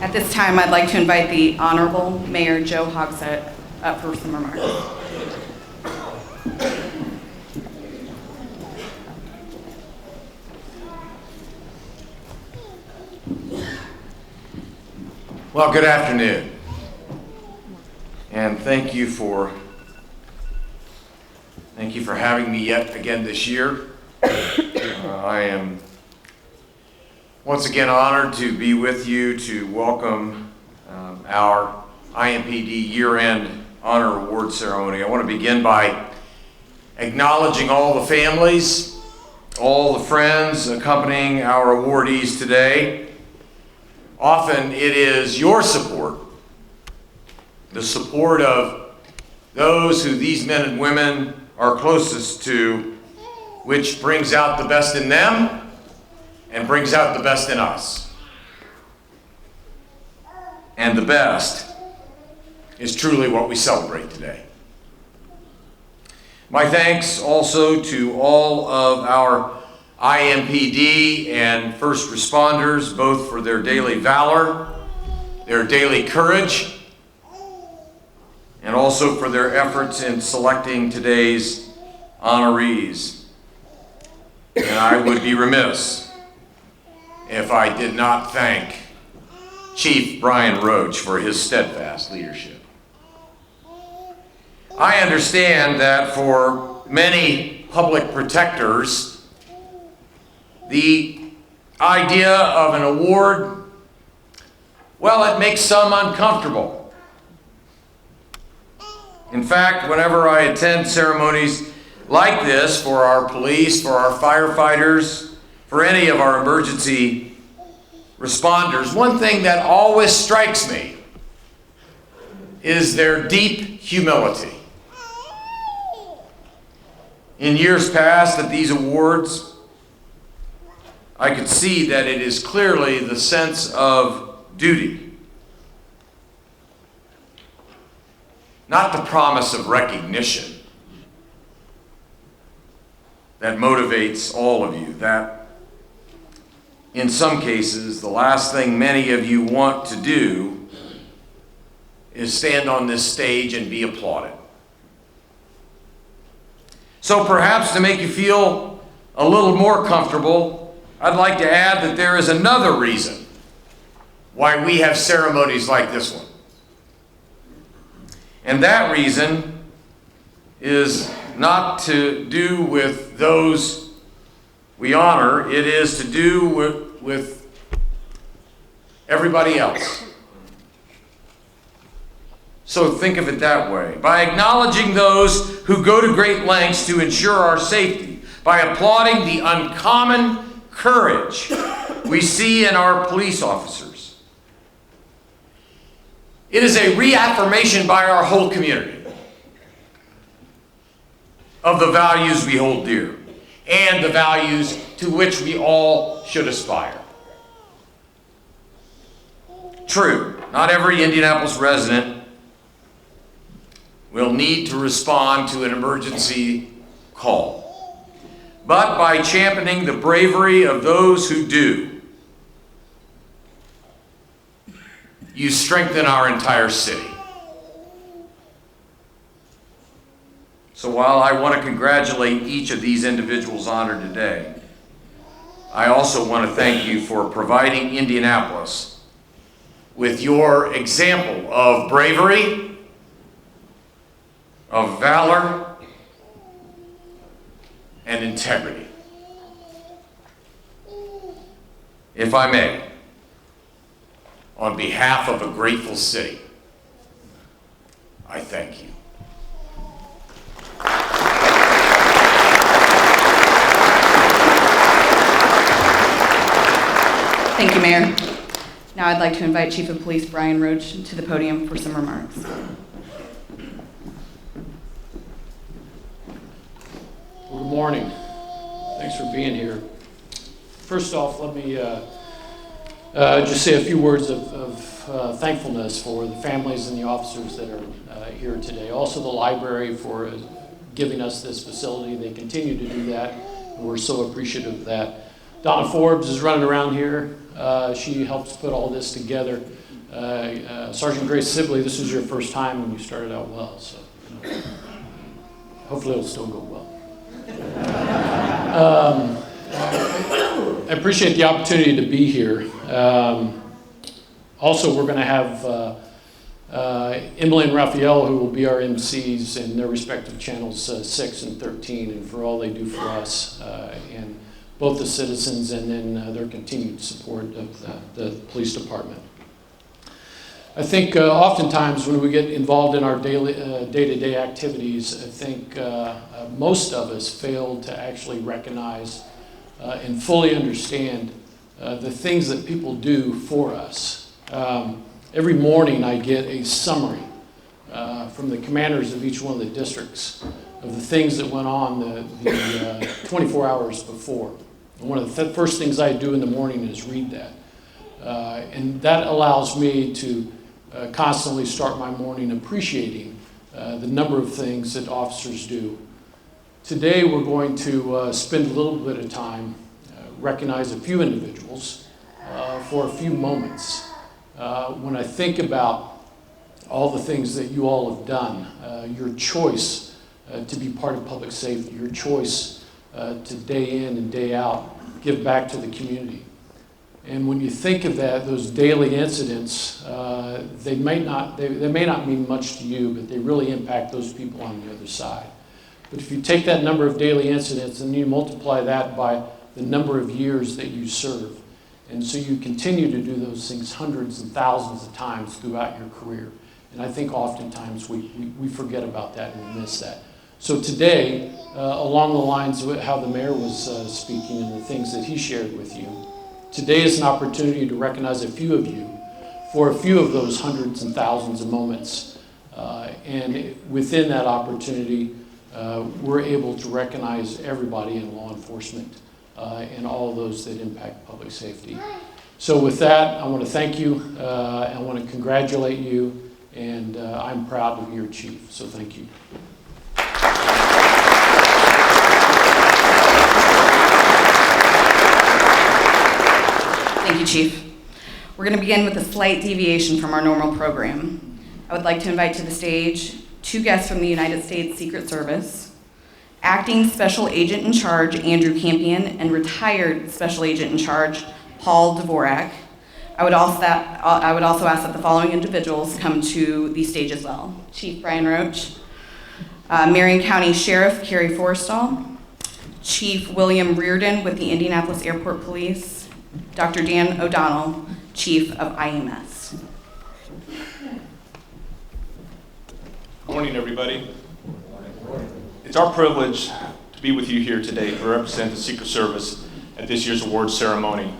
At this time, I'd like to invite the Honorable Mayor Joe Hogsett up for some remarks. Well, good afternoon, and thank you for having me yet again this year. I am once again honored to be with you to welcome our INPD year-end honor award ceremony. I want to begin by acknowledging all the families, all the friends accompanying our awardees today. Often it is your support, the support of those who these men and women are closest to, which brings out the best in them and brings out the best in us. And the best is truly what we celebrate today. My thanks also to all of our IMPD and first responders, both for their daily valor, their daily courage, and also for their efforts in selecting today's honorees. And I would be remiss if I did not thank Chief Brian Roche for his steadfast leadership. I understand that for many public protectors, the idea of an award, well, it makes some uncomfortable. In fact, whenever I attend ceremonies like this for our police, for our firefighters, for any of our emergency responders, one thing that always strikes me is their deep humility. In years past at these awards, I could see that it is clearly the sense of duty, not the promise of recognition, that motivates all of you. That, in some cases, the last thing many of you want to do is stand on this stage and be applauded. So perhaps to make you feel a little more comfortable, I'd like to add that there is another reason why we have ceremonies like this one. And that reason is not to do with those we honor, it is to do with everybody else. So think of it that way. By acknowledging those who go to great lengths to ensure our safety, by applauding the uncommon courage we see in our police officers. It is a reaffirmation by our whole community of the values we hold dear and the values to which we all should aspire. True, not every Indianapolis resident will need to respond to an emergency call. But by championing the bravery of those who do, you strengthen our entire city. So while I want to congratulate each of these individuals honored today, I also want to thank you for providing Indianapolis with your example of bravery, of valor, and integrity. If I may, on behalf of a grateful city, I thank you. Thank you, Mayor. Now I'd like to invite Chief of Police Brian Roche to the podium for some remarks. Good morning. Thanks for being here. First off, let me just say a few words of thankfulness for the families and the officers that are here today. Also the library for giving us this facility. They continue to do that, and we're so appreciative of that. Donna Forbes is running around here. She helps put all this together. Sergeant Grace Sibley, this is your first time and you started out well, so hopefully it'll still go well. I appreciate the opportunity to be here. Also, we're going to have Emily and Raphael, who will be our MCs in their respective channels 6 and 13, and for all they do for us and both the citizens and then their continued support of the police department. I think oftentimes when we get involved in our day-to-day activities, I think most of us fail to actually recognize and fully understand the things that people do for us. Every morning I get a summary from the commanders of each one of the districts of the things that went on the 24 hours before. And one of the first things I do in the morning is read that. And that allows me to constantly start my morning appreciating the number of things that officers do. Today we're going to spend a little bit of time, recognize a few individuals for a few moments. When I think about all the things that you all have done, your choice to be part of public safety, your choice to day in and day out give back to the community. And when you think of that, those daily incidents, they may not mean much to you, but they really impact those people on the other side. But if you take that number of daily incidents and you multiply that by the number of years that you serve, and so you continue to do those things hundreds and thousands of times throughout your career. And I think oftentimes we forget about that and we miss that. So today, along the lines of how the mayor was speaking and the things that he shared with you, today is an opportunity to recognize a few of you for a few of those hundreds and thousands of moments. And within that opportunity, we're able to recognize everybody in law enforcement and all of those that impact public safety. So with that, I want to thank you. I want to congratulate you, and I'm proud to be your chief. So thank you. Thank you, Chief. We're going to begin with a slight deviation from our normal program. I would like to invite to the stage two guests from the United States Secret Service, Acting Special Agent in Charge Andrew Campion and Retired Special Agent in Charge Paul Dvorak. I would also ask that the following individuals come to the stage as well. Chief Brian Roche, Marion County Sheriff Carrie Forstall, Chief William Reardon with the Indianapolis Airport Police, Dr. Dan O'Donnell, Chief of IMS. Good morning, everybody. It's our privilege to be with you here today to represent the Secret Service at this year's awards ceremony.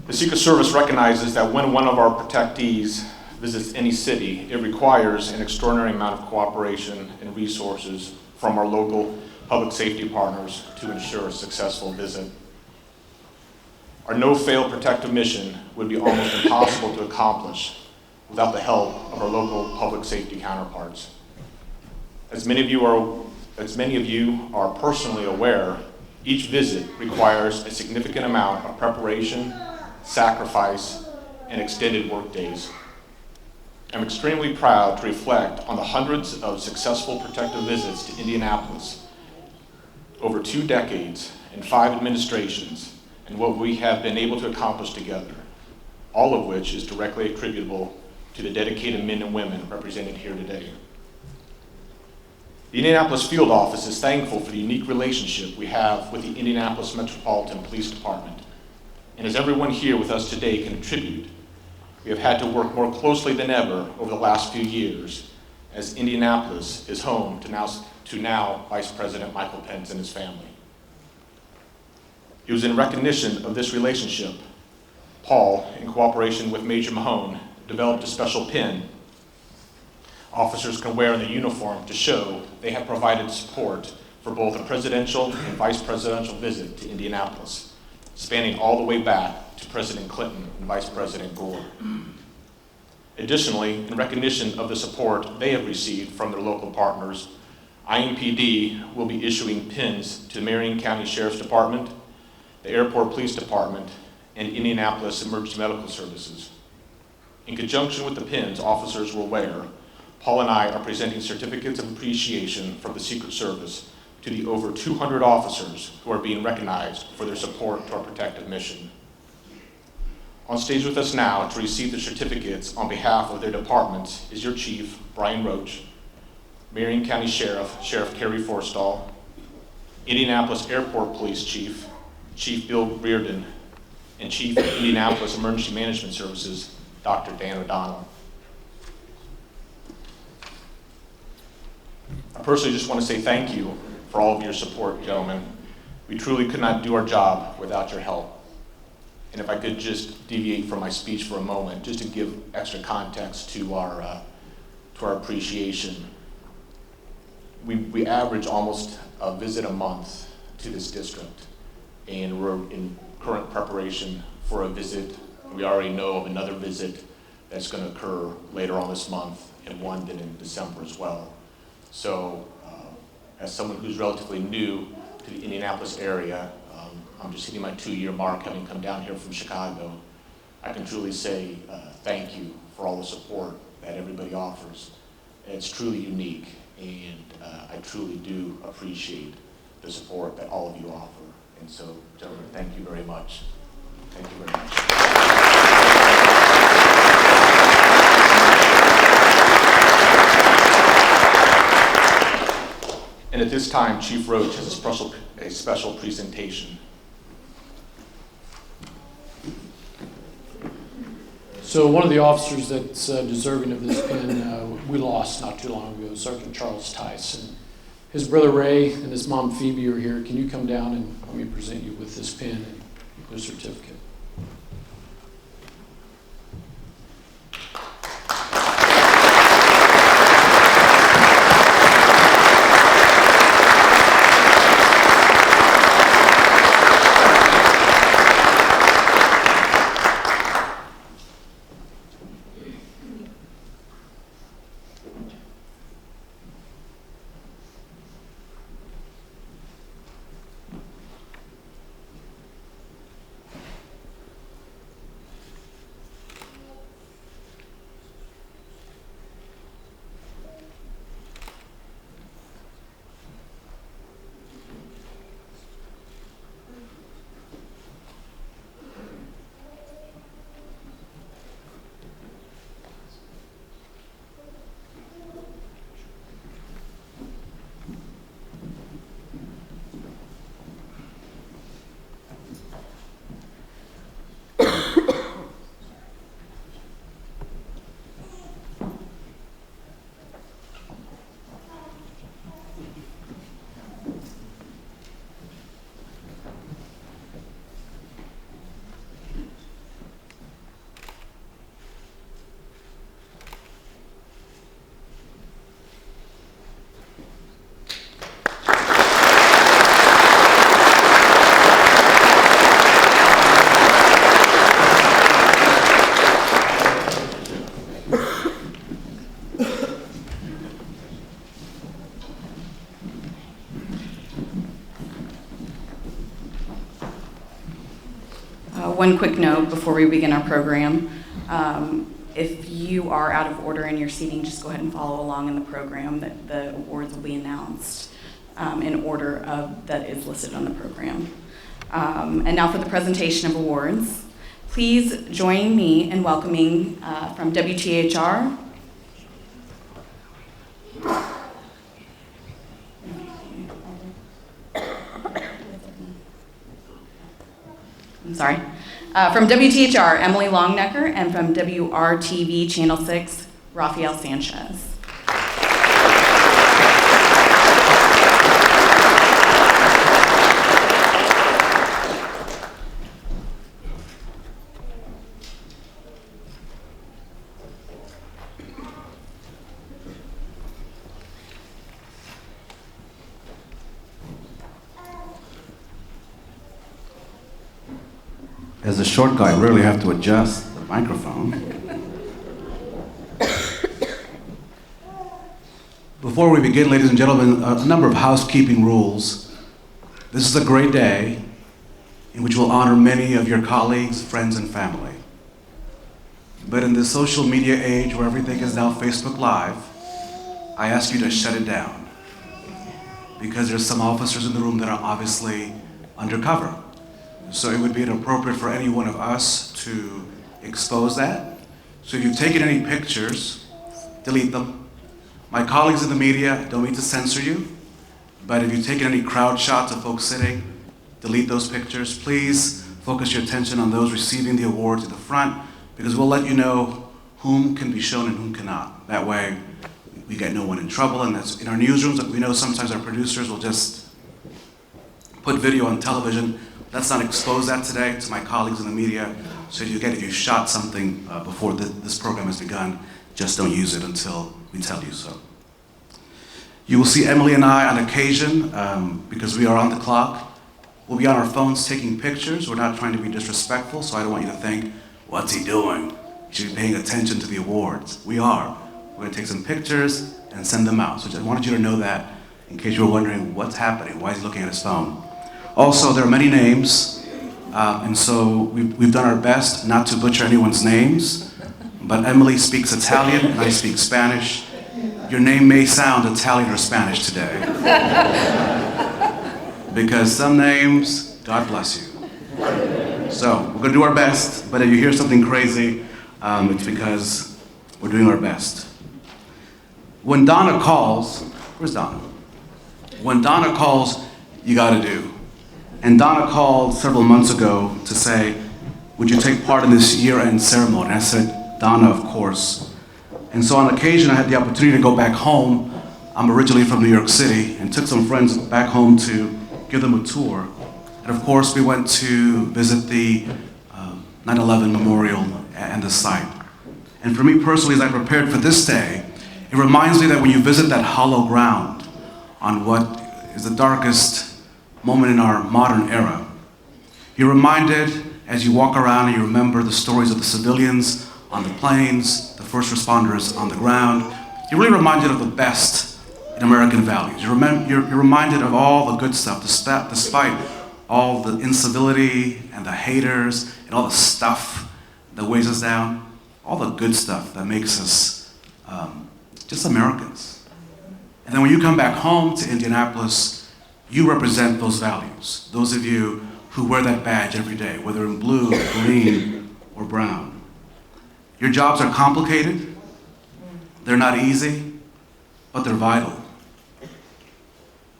The Secret Service recognizes that when one of our protectees visits any city, it requires an extraordinary amount of cooperation and resources from our local public safety partners to ensure a successful visit. Our no-fail protective mission would be almost impossible to accomplish without the help of our local public safety counterparts. As many of you are personally aware, each visit requires a significant amount of preparation, sacrifice, and extended work days. I'm extremely proud to reflect on the hundreds of successful protective visits to Indianapolis over 2 decades and 5 administrations, and what we have been able to accomplish together, all of which is directly attributable to the dedicated men and women represented here today. The Indianapolis Field Office is thankful for the unique relationship we have with the Indianapolis Metropolitan Police Department. And as everyone here with us today can attribute, we have had to work more closely than ever over the last few years, as Indianapolis is home to now Vice President Michael Pence and his family. It was in recognition of this relationship, Paul, in cooperation with Major Mahone, developed a special pin officers can wear in their uniform to show they have provided support for both a presidential and vice presidential visit to Indianapolis, spanning all the way back to President Clinton and Vice President Gore. Additionally, in recognition of the support they have received from their local partners, INPD will be issuing pins to Marion County Sheriff's Department, the Airport Police Department, and Indianapolis Emergency Medical Services. In conjunction with the pins officers will wear, Paul and I are presenting certificates of appreciation from the Secret Service to the over 200 officers who are being recognized for their support to our protective mission. On stage with us now to receive the certificates on behalf of their departments is your Chief, Brian Roche, Marion County Sheriff, Sheriff Kerry Forstall, Indianapolis Airport Police Chief, Chief Bill Reardon, and Chief of Indianapolis Emergency Management Services, Dr. Dan O'Donnell. I personally just want to say thank you for all of your support, gentlemen. We truly could not do our job without your help. And if I could just deviate from my speech for a moment, just to give extra context to our appreciation. We average almost a visit a month to this district, and we're in current preparation for a visit. We already know of another visit that's going to occur later on this month, and one then in December as well. So, as someone who's relatively new to the Indianapolis area, I'm just hitting my 2-year mark, having come down here from Chicago. I can truly say thank you for all the support that everybody offers. It's truly unique, and I truly do appreciate the support that all of you offer. And so, gentlemen, thank you very much. Thank you very much. And at this time, Chief Roche has a special presentation. So one of the officers that's deserving of this pin, we lost not too long ago, Sergeant Charles Tice. And his brother Ray and his mom Phoebe are here. Can you come down and let me present you with this pin and your certificate? One quick note before we begin our program. If you are out of order in your seating, just go ahead and follow along in the program. That the awards will be announced in order that is listed on the program. And now for the presentation of awards. Please join me in welcoming from WTHR, from WTHR, Emily Longnecker, and from WRTV Channel 6, Rafael Sanchez. As a short guy, I rarely have to adjust the microphone. Before we begin, ladies and gentlemen, a number of housekeeping rules. This is a great day. in which we'll honor many of your colleagues, friends, and family. But in this social media age where everything is now Facebook Live, I ask you to shut it down, because there's some officers in the room that are obviously undercover. So it would be inappropriate for any one of us to expose that. So if you've taken any pictures, delete them. My colleagues in the media don't mean to censor you, but if you've taken any crowd shots of folks sitting, delete those pictures. Please focus your attention on those receiving the awards at the front, because we'll let you know whom can be shown and whom cannot. That way, we get no one in trouble. And that's in our newsrooms. We know sometimes our producers will just put video on television. Let's not expose that today to my colleagues in the media. So if you shot something before this program has begun, just don't use it until we tell you so. You will see Emily and I on occasion, because we are on the clock. We'll be on our phones taking pictures. We're not trying to be disrespectful, so I don't want you to think, what's he doing? He should be paying attention to the awards. We are. We're going to take some pictures and send them out. So I wanted you to know that in case you were wondering what's happening. Why is he looking at his phone? Also, there are many names, and so we've done our best not to butcher anyone's names, but Emily speaks Italian and I speak Spanish. Your name may sound Italian or Spanish today, because some names, God bless you. So we're going to do our best, but if you hear something crazy, it's because we're doing our best. When Donna calls, where's Donna? When Donna calls, you got to do. And Donna called several months ago to say, would you take part in this year-end ceremony? And I said, Donna, of course. And so on occasion, I had the opportunity to go back home. I'm originally from New York City, and took some friends back home to give them a tour. And of course, we went to visit the 9/11 memorial and the site. And for me personally, as I prepared for this day, it reminds me that when you visit that hollow ground on what is the darkest moment in our modern era, you're reminded as you walk around and you remember the stories of the civilians on the planes, the first responders on the ground. You're really reminded of the best in American values. You're reminded of all the good stuff, despite all the incivility and the haters and all the stuff that weighs us down, all the good stuff that makes us just Americans. And then when you come back home to Indianapolis, you represent those values. Those of you who wear that badge every day, whether in blue, green, or brown. Your jobs are complicated, they're not easy, but they're vital.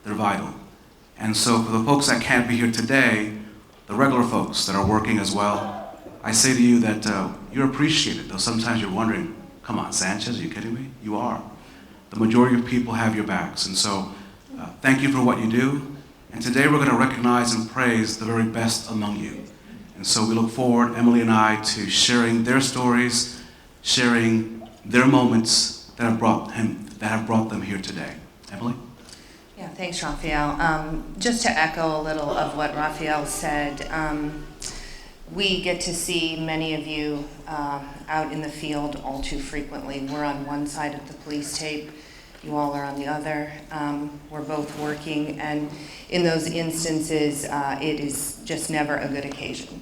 They're vital. And so for the folks that can't be here today, the regular folks that are working as well, I say to you that you're appreciated, though sometimes you're wondering, come on, Sanchez, are you kidding me? You are. The majority of people have your backs, and so thank you for what you do. And today we're going to recognize and praise the very best among you. And so we look forward, Emily and I, to sharing their stories, sharing their moments that have brought them here today. Emily? Yeah, thanks, Raphael. Just to echo a little of what Raphael said, we get to see many of you out in the field all too frequently. We're on one side of the police tape, you all are on the other. We're both working, and in those instances, it is just never a good occasion.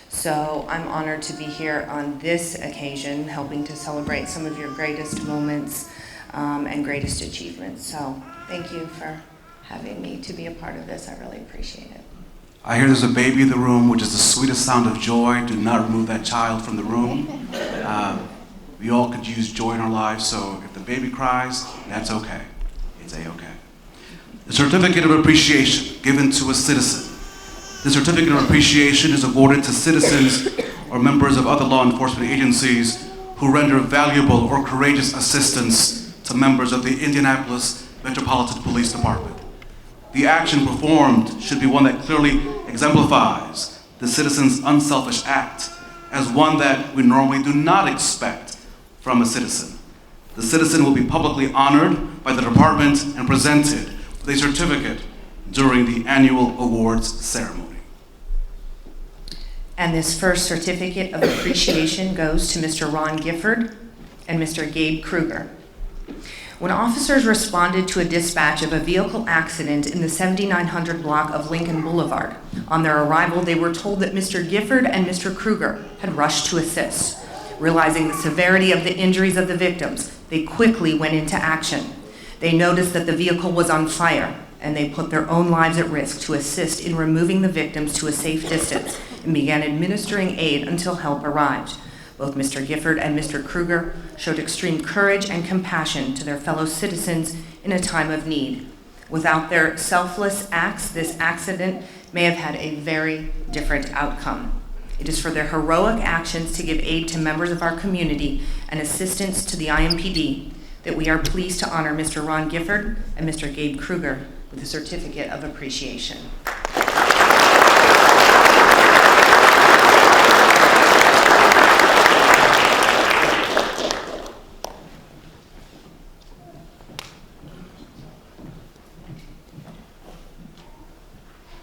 So I'm honored to be here on this occasion, helping to celebrate some of your greatest moments and greatest achievements. So thank you for having me to be a part of this. I really appreciate it. I hear there's a baby in the room, which is the sweetest sound of joy. Do not remove that child from the room. We all could use joy in our lives, so if the baby cries, that's okay. It's A-okay. The Certificate of Appreciation given to a citizen. The Certificate of Appreciation is awarded to citizens or members of other law enforcement agencies who render valuable or courageous assistance to members of the Indianapolis Metropolitan Police Department. The action performed should be one that clearly exemplifies the citizen's unselfish act as one that we normally do not expect from a citizen. The citizen will be publicly honored by the department and presented with a certificate during the annual awards ceremony. And this first certificate of appreciation goes to Mr. Ron Gifford and Mr. Gabe Kruger. When officers responded to a dispatch of a vehicle accident in the 7900 block of Lincoln Boulevard, on their arrival, they were told that Mr. Gifford and Mr. Kruger had rushed to assist. Realizing the severity of the injuries of the victims, they quickly went into action. They noticed that the vehicle was on fire, and they put their own lives at risk to assist in removing the victims to a safe distance and began administering aid until help arrived. Both Mr. Gifford and Mr. Kruger showed extreme courage and compassion to their fellow citizens in a time of need. Without their selfless acts, this accident may have had a very different outcome. It is for their heroic actions to give aid to members of our community and assistance to the IMPD that we are pleased to honor Mr. Ron Gifford and Mr. Gabe Kruger with a certificate of appreciation.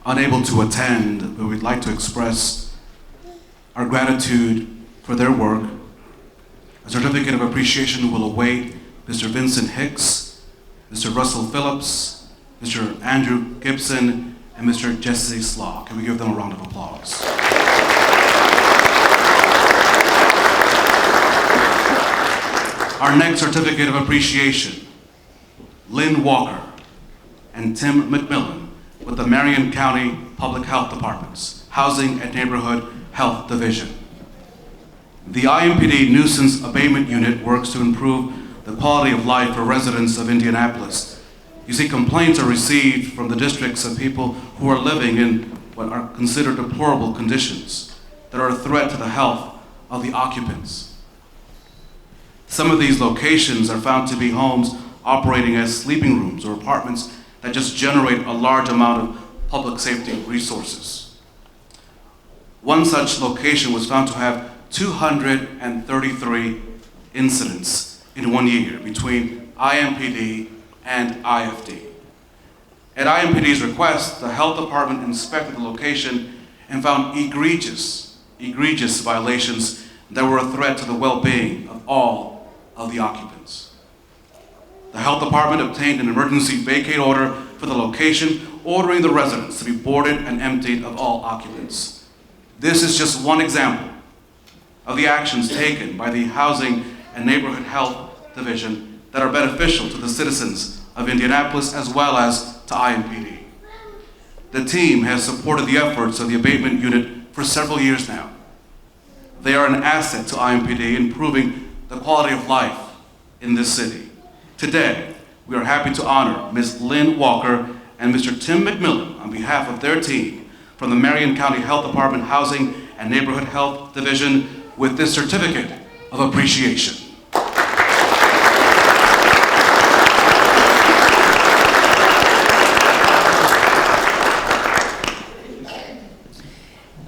Unable to attend, but we'd like to express our gratitude for their work. A certificate of appreciation will await Mr. Vincent Hicks, Mr. Russell Phillips, Mr. Andrew Gibson, and Mr. Jesse Slaw. Can we give them a round of applause? Our next certificate of appreciation, Lynn Walker and Tim McMillan with the Marion County Public Health Department's Housing and Neighborhood Health Division. The IMPD Nuisance Abatement Unit works to improve the quality of life for residents of Indianapolis. You see, complaints are received from the districts of people who are living in what are considered deplorable conditions that are a threat to the health of the occupants. Some of these locations are found to be homes operating as sleeping rooms or apartments that just generate a large amount of public safety resources. One such location was found to have 233 incidents in 1 year between IMPD and IFD. At IMPD's request, the health department inspected the location and found egregious violations that were a threat to the well-being of all of the occupants. The health department obtained an emergency vacate order for the location, ordering the residents to be boarded and emptied of all occupants. This is just one example of the actions taken by the Housing and Neighborhood Health Division that are beneficial to the citizens of Indianapolis as well as to IMPD. The team has supported the efforts of the abatement unit for several years now. They are an asset to IMPD, improving the quality of life in this city. Today, we are happy to honor Ms. Lynn Walker and Mr. Tim McMillan on behalf of their team from the Marion County Health Department Housing and Neighborhood Health Division with this certificate of appreciation.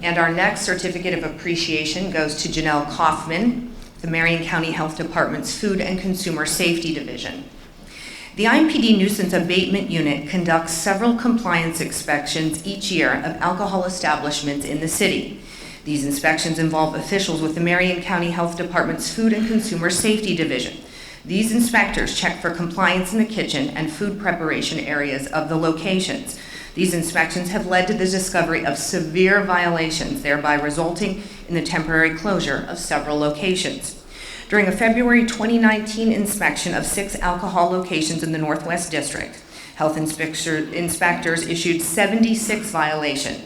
And our next certificate of appreciation goes to Janelle Kaufman, the Marion County Health Department's Food and Consumer Safety Division. The IMPD Nuisance Abatement Unit conducts several compliance inspections each year of alcohol establishments in the city. These inspections involve officials with the Marion County Health Department's Food and Consumer Safety Division. These inspectors check for compliance in the kitchen and food preparation areas of the locations. These inspections have led to the discovery of severe violations, thereby resulting in the temporary closure of several locations. During a February 2019 inspection of 6 alcohol locations in the Northwest District, health inspectors issued 76 violations.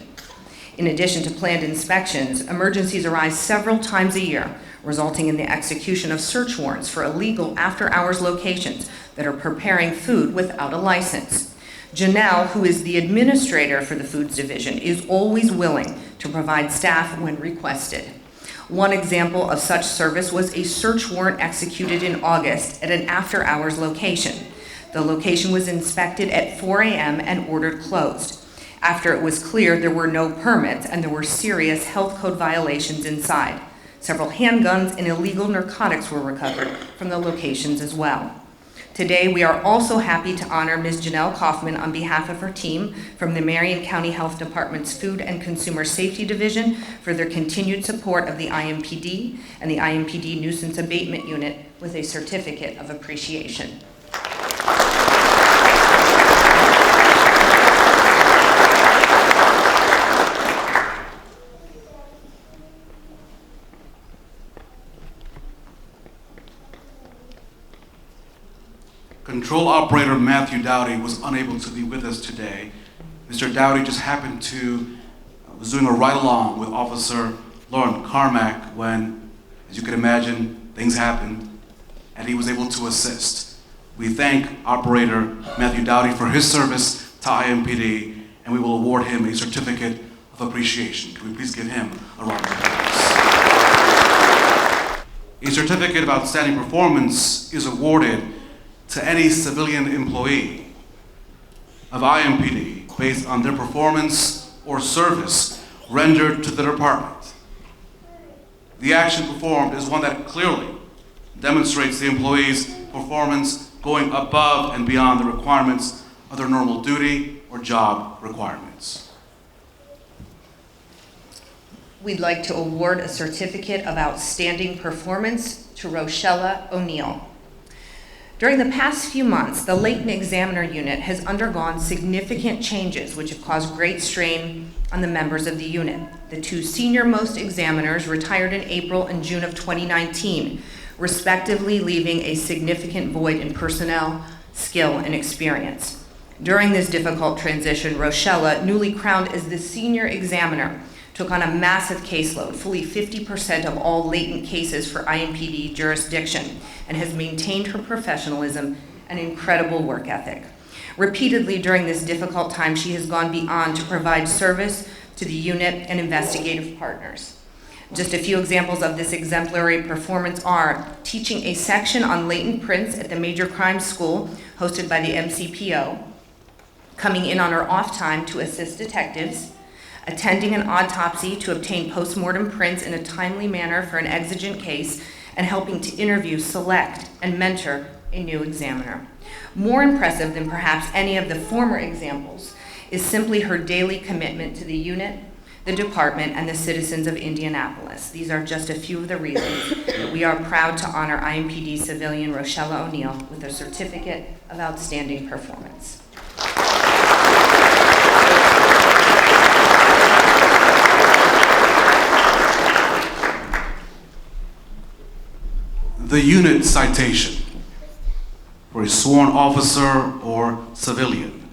In addition to planned inspections, emergencies arise several times a year, resulting in the execution of search warrants for illegal after-hours locations that are preparing food without a license. Janelle, who is the administrator for the Foods Division, is always willing to provide staff when requested. One example of such service was a search warrant executed in August at an after-hours location. The location was inspected at 4 a.m. and ordered closed. After it was clear there were no permits and there were serious health code violations inside. Several handguns and illegal narcotics were recovered from the locations as well. Today, we are also happy to honor Ms. Janelle Kaufman on behalf of her team from the Marion County Health Department's Food and Consumer Safety Division for their continued support of the IMPD and the IMPD Nuisance Abatement Unit with a certificate of appreciation. Control Operator Matthew Dowdy was unable to be with us today. Mr. Dowdy just happened to, was doing a ride-along with Officer Lauren Carmack when, as you can imagine, things happened, and he was able to assist. We thank Operator Matthew Dowdy for his service to IMPD, and we will award him a certificate of appreciation. Can we please give him a round of applause? A certificate of outstanding performance is awarded to any civilian employee of IMPD based on their performance or service rendered to the department. The action performed is one that clearly demonstrates the employee's performance going above and beyond the requirements of their normal duty or job requirements. We'd like to award a certificate of outstanding performance to Rochella O'Neill. During the past few months, the Latent Examiner Unit has undergone significant changes which have caused great strain on the members of the unit. The two senior-most examiners retired in April and June of 2019, respectively, leaving a significant void in personnel, skill, and experience. During this difficult transition, Rochella, newly crowned as the senior examiner, took on a massive caseload, fully 50% of all latent cases for IMPD jurisdiction, and has maintained her professionalism and incredible work ethic. Repeatedly during this difficult time, she has gone beyond to provide service to the unit and investigative partners. Just a few examples of this exemplary performance are teaching a section on latent prints at the Major Crime School hosted by the MCPO, coming in on her off time to assist detectives, attending an autopsy to obtain postmortem prints in a timely manner for an exigent case, and helping to interview, select, and mentor a new examiner. More impressive than perhaps any of the former examples is simply her daily commitment to the unit, the department, and the citizens of Indianapolis. These are just a few of the reasons that we are proud to honor IMPD civilian Rochella O'Neill with a certificate of outstanding performance. The unit citation for a sworn officer or civilian.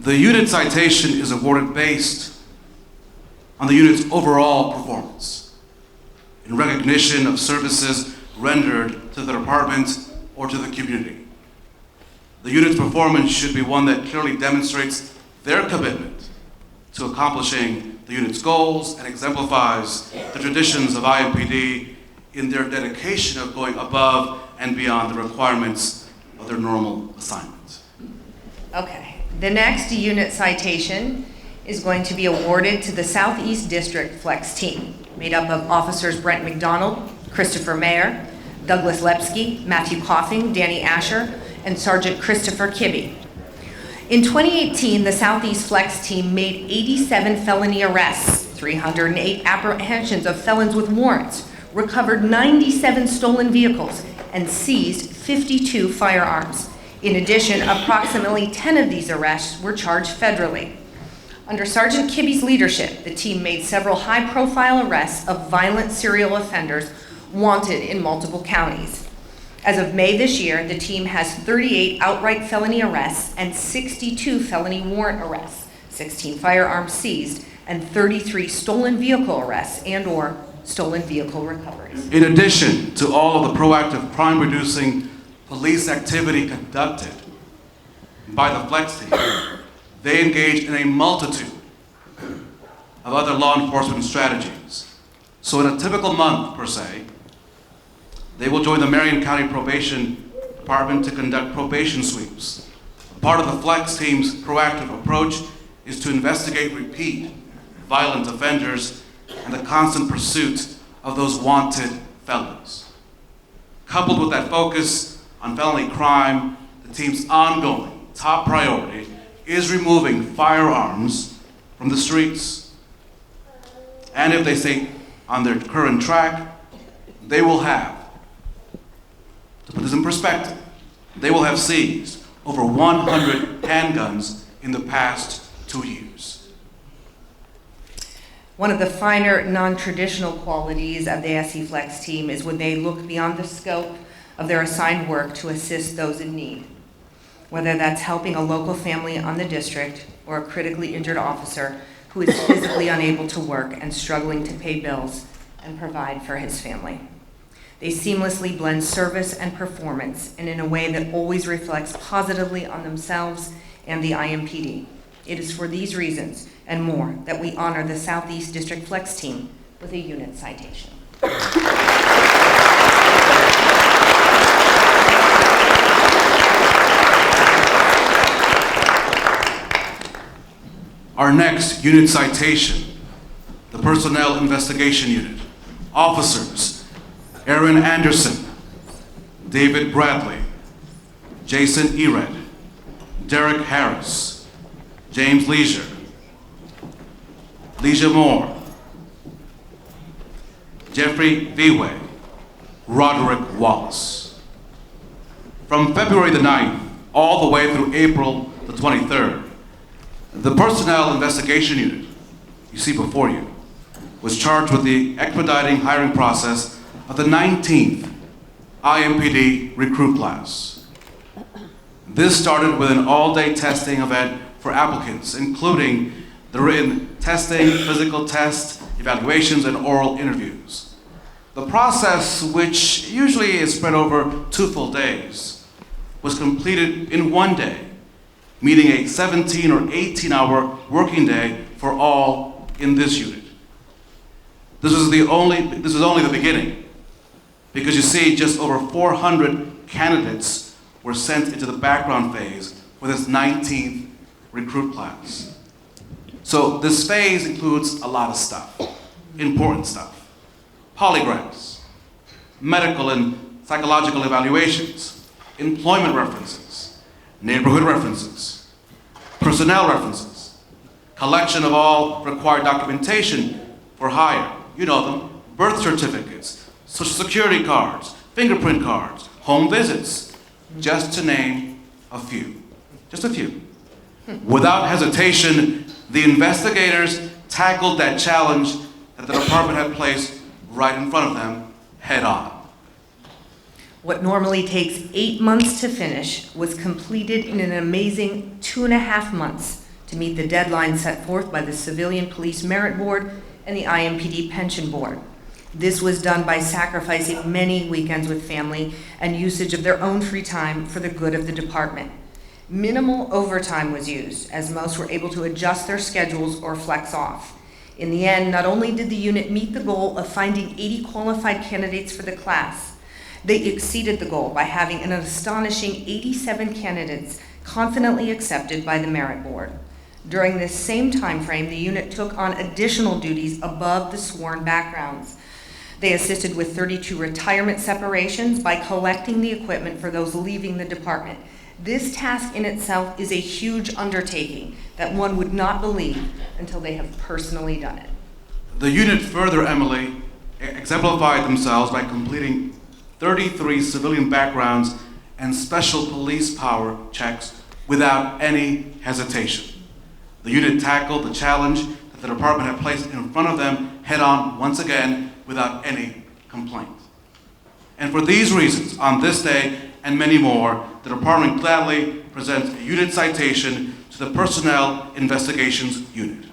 The unit citation is awarded based on the unit's overall performance in recognition of services rendered to the department or to the community. The unit's performance should be one that clearly demonstrates their commitment to accomplishing the unit's goals and exemplifies the traditions of IMPD in their dedication of going above and beyond the requirements of their normal assignments. Okay, the next unit citation is going to be awarded to the Southeast District Flex Team, made up of Officers Brent McDonald, Christopher Mayer, Douglas Lepsky, Matthew Kaufman, Danny Asher, and Sergeant Christopher Kibby. In 2018, the Southeast Flex Team made 87 felony arrests, 308 apprehensions of felons with warrants, recovered 97 stolen vehicles, and seized 52 firearms. In addition, approximately 10 of these arrests were charged federally. Under Sergeant Kibby's leadership, the team made several high-profile arrests of violent serial offenders wanted in multiple counties. As of May this year, the team has 38 outright felony arrests and 62 felony warrant arrests, 16 firearms seized, and 33 stolen vehicle arrests and/or stolen vehicle recoveries. In addition to all of the proactive crime-reducing police activity conducted by the Flex Team, they engage in a multitude of other law enforcement strategies. So in a typical month, per se, they will join the Marion County Probation Department to conduct probation sweeps. Part of the Flex Team's proactive approach is to investigate repeat violent offenders and the constant pursuit of those wanted felons. Coupled with that focus on felony crime, the team's ongoing top priority is removing firearms from the streets. And if they stay on their current track, they will have, to put this in perspective, they will have seized over 100 handguns in the past 2 years. One of the finer non-traditional qualities of the SE Flex Team is when they look beyond the scope of their assigned work to assist those in need, whether that's helping a local family on the district or a critically injured officer who is physically unable to work and struggling to pay bills and provide for his family. They seamlessly blend service and performance, and in a way that always reflects positively on themselves and the IMPD. It is for these reasons and more that we honor the Southeast District Flex Team with a unit citation. Our next unit citation, the Personnel Investigation Unit. Officers, Aaron Anderson, David Bradley, Jason Ered, Derek Harris, James Leisure, Leisure Moore, Jeffrey Viway, Roderick Wallace. From February the 9th all the way through April the 23rd, the Personnel Investigation Unit, you see before you, was charged with the expediting hiring process of the 19th IMPD recruit class. This started with an all-day testing event for applicants, including the written testing, physical test, evaluations, and oral interviews. The process, which usually is spread over 2 full days, was completed in 1 day, meeting a 17 or 18-hour working day for all in this unit. This is only the beginning, because you see, just over 400 candidates were sent into the background phase for this 19th recruit class. So this phase includes a lot of stuff, important stuff. Polygraphs, medical and psychological evaluations, employment references, neighborhood references, personnel references, collection of all required documentation for hire. You know them: birth certificates, social security cards, fingerprint cards, home visits, just to name a few. Just a few. Without hesitation, the investigators tackled that challenge that the department had placed right in front of them head on. What normally takes 8 months to finish was completed in an amazing 2.5 months to meet the deadline set forth by the Civilian Police Merit Board and the IMPD Pension Board. This was done by sacrificing many weekends with family and usage of their own free time for the good of the department. Minimal overtime was used, as most were able to adjust their schedules or flex off. In the end, not only did the unit meet the goal of finding 80 qualified candidates for the class, they exceeded the goal by having an astonishing 87 candidates confidently accepted by the Merit Board. During this same time frame, the unit took on additional duties above the sworn backgrounds. They assisted with 32 retirement separations by collecting the equipment for those leaving the department. This task in itself is a huge undertaking that one would not believe until they have personally done it. The unit further, Emily, exemplified themselves by completing 33 civilian backgrounds and special police power checks without any hesitation. The unit tackled the challenge that the department had placed in front of them head on once again without any complaint. And for these reasons, on this day and many more, the department gladly presents a unit citation to the Personnel Investigations Unit.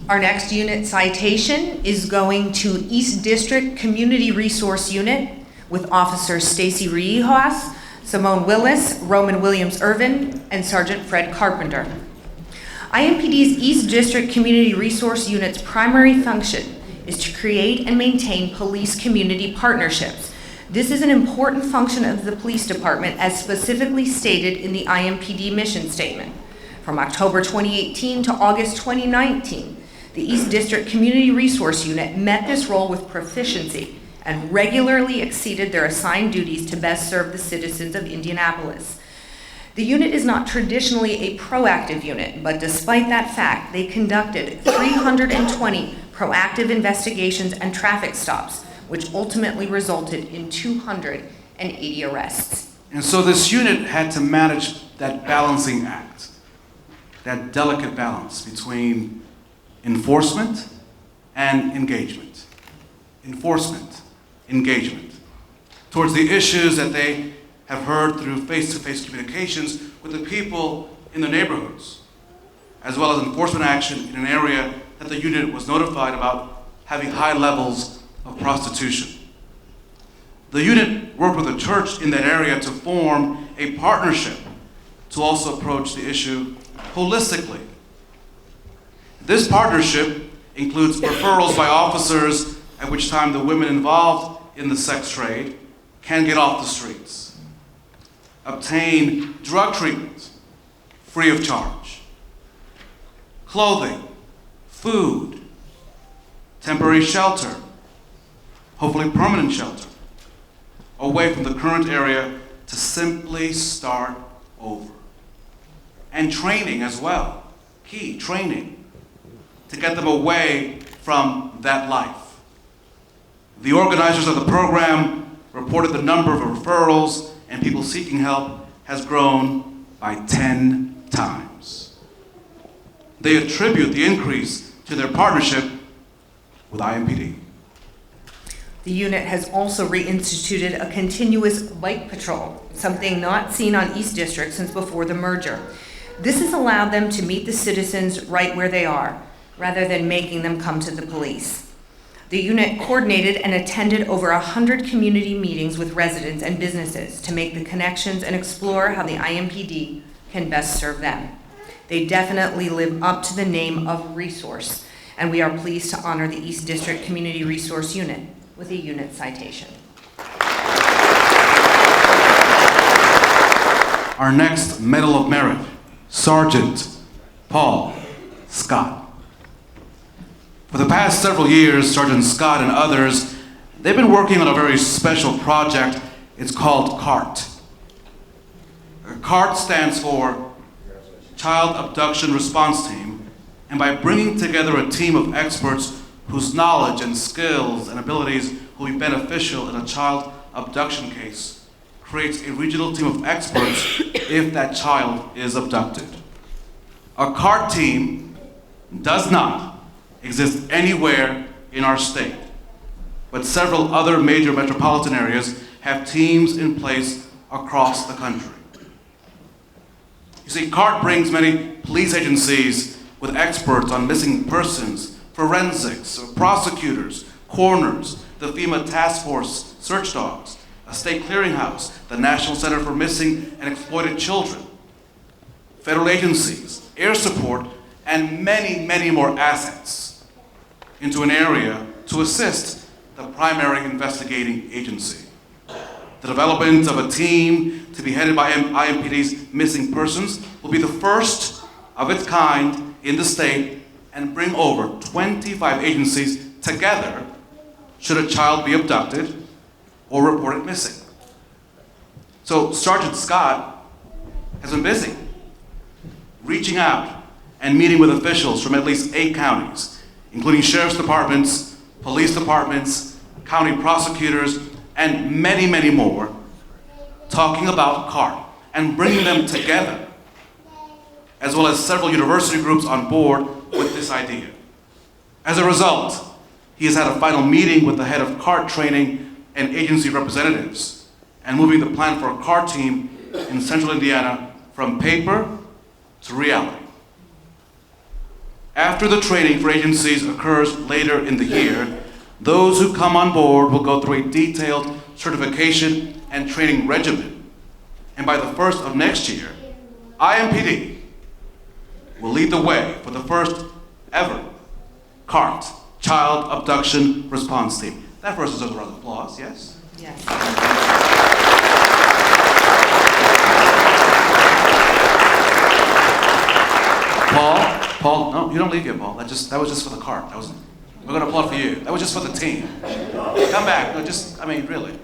Our next unit citation is going to East District Community Resource Unit with Officers Stacy Riejas, Simone Willis, Roman Williams Irvin, and Sergeant Fred Carpenter. IMPD's East District Community Resource Unit's primary function is to create and maintain police community partnerships. This is an important function of the police department as specifically stated in the IMPD mission statement. From October 2018 to August 2019, the East District Community Resource Unit met this role with proficiency and regularly exceeded their assigned duties to best serve the citizens of Indianapolis. The unit is not traditionally a proactive unit, but despite that fact, they conducted 320 proactive investigations and traffic stops, which ultimately resulted in 280 arrests. And so this unit had to manage that balancing act that delicate balance between enforcement and engagement. Enforcement, engagement, towards the issues that they have heard through face-to-face communications with the people in the neighborhoods, as well as enforcement action in an area that the unit was notified about having high levels of prostitution. The unit worked with a church in that area to form a partnership to also approach the issue holistically. This partnership includes referrals by officers, at which time the women involved in the sex trade can get off the streets, obtain drug treatment free of charge, clothing, food, temporary shelter, hopefully permanent shelter, away from the current area to simply start over. And training as well, key training, to get them away from that life. The organizers of the program reported the number of referrals and people seeking help has grown by 10 times. They attribute the increase to their partnership with INPD. The unit has also reinstituted a continuous bike patrol, something not seen on East District since before the merger. This has allowed them to meet the citizens right where they are, rather than making them come to the police. The unit coordinated and attended over 100 community meetings with residents and businesses to make the connections and explore how the INPD can best serve them. They definitely live up to the name of resource, and we are pleased to honor the East District Community Resource Unit with a unit citation. Our next Medal of Merit, Sergeant Paul Scott. For the past several years, Sergeant Scott and others, they've been working on a very special project. It's called CART. CART stands for Child Abduction Response Team, and by bringing together a team of experts whose knowledge and skills and abilities will be beneficial in a child abduction case, creates a regional team of experts if that child is abducted. A CART team does not exist anywhere in our state, but several other major metropolitan areas have teams in place across the country. You see, CART brings many police agencies with experts on missing persons, forensics, prosecutors, coroners, the FEMA Task Force search dogs, a state clearinghouse, the National Center for Missing and Exploited Children, federal agencies, air support, and many, many more assets into an area to assist the primary investigating agency. The development of a team to be headed by INPD's missing persons will be the first of its kind in the state and bring over 25 agencies together should a child be abducted or reported missing. So Sergeant Scott has been busy reaching out and meeting with officials from at least 8 counties, including sheriff's departments, police departments, county prosecutors, and many, many more, talking about CART and bringing them together, as well as several university groups on board with this idea. As a result, he has had a final meeting with the head of CART training and agency representatives, and moving the plan for a CART team in central Indiana from paper to reality. After the training for agencies occurs later in the year, those who come on board will go through a detailed certification and training regimen. And by the first of next year, INPD will lead the way for the first ever CART, Child Abduction Response Team. That first deserves a round of applause, yes? Yes. Paul, no, you don't leave yet, Paul. That was just for the CART. We're going to applaud for you. That was just for the team. Come back. No, really.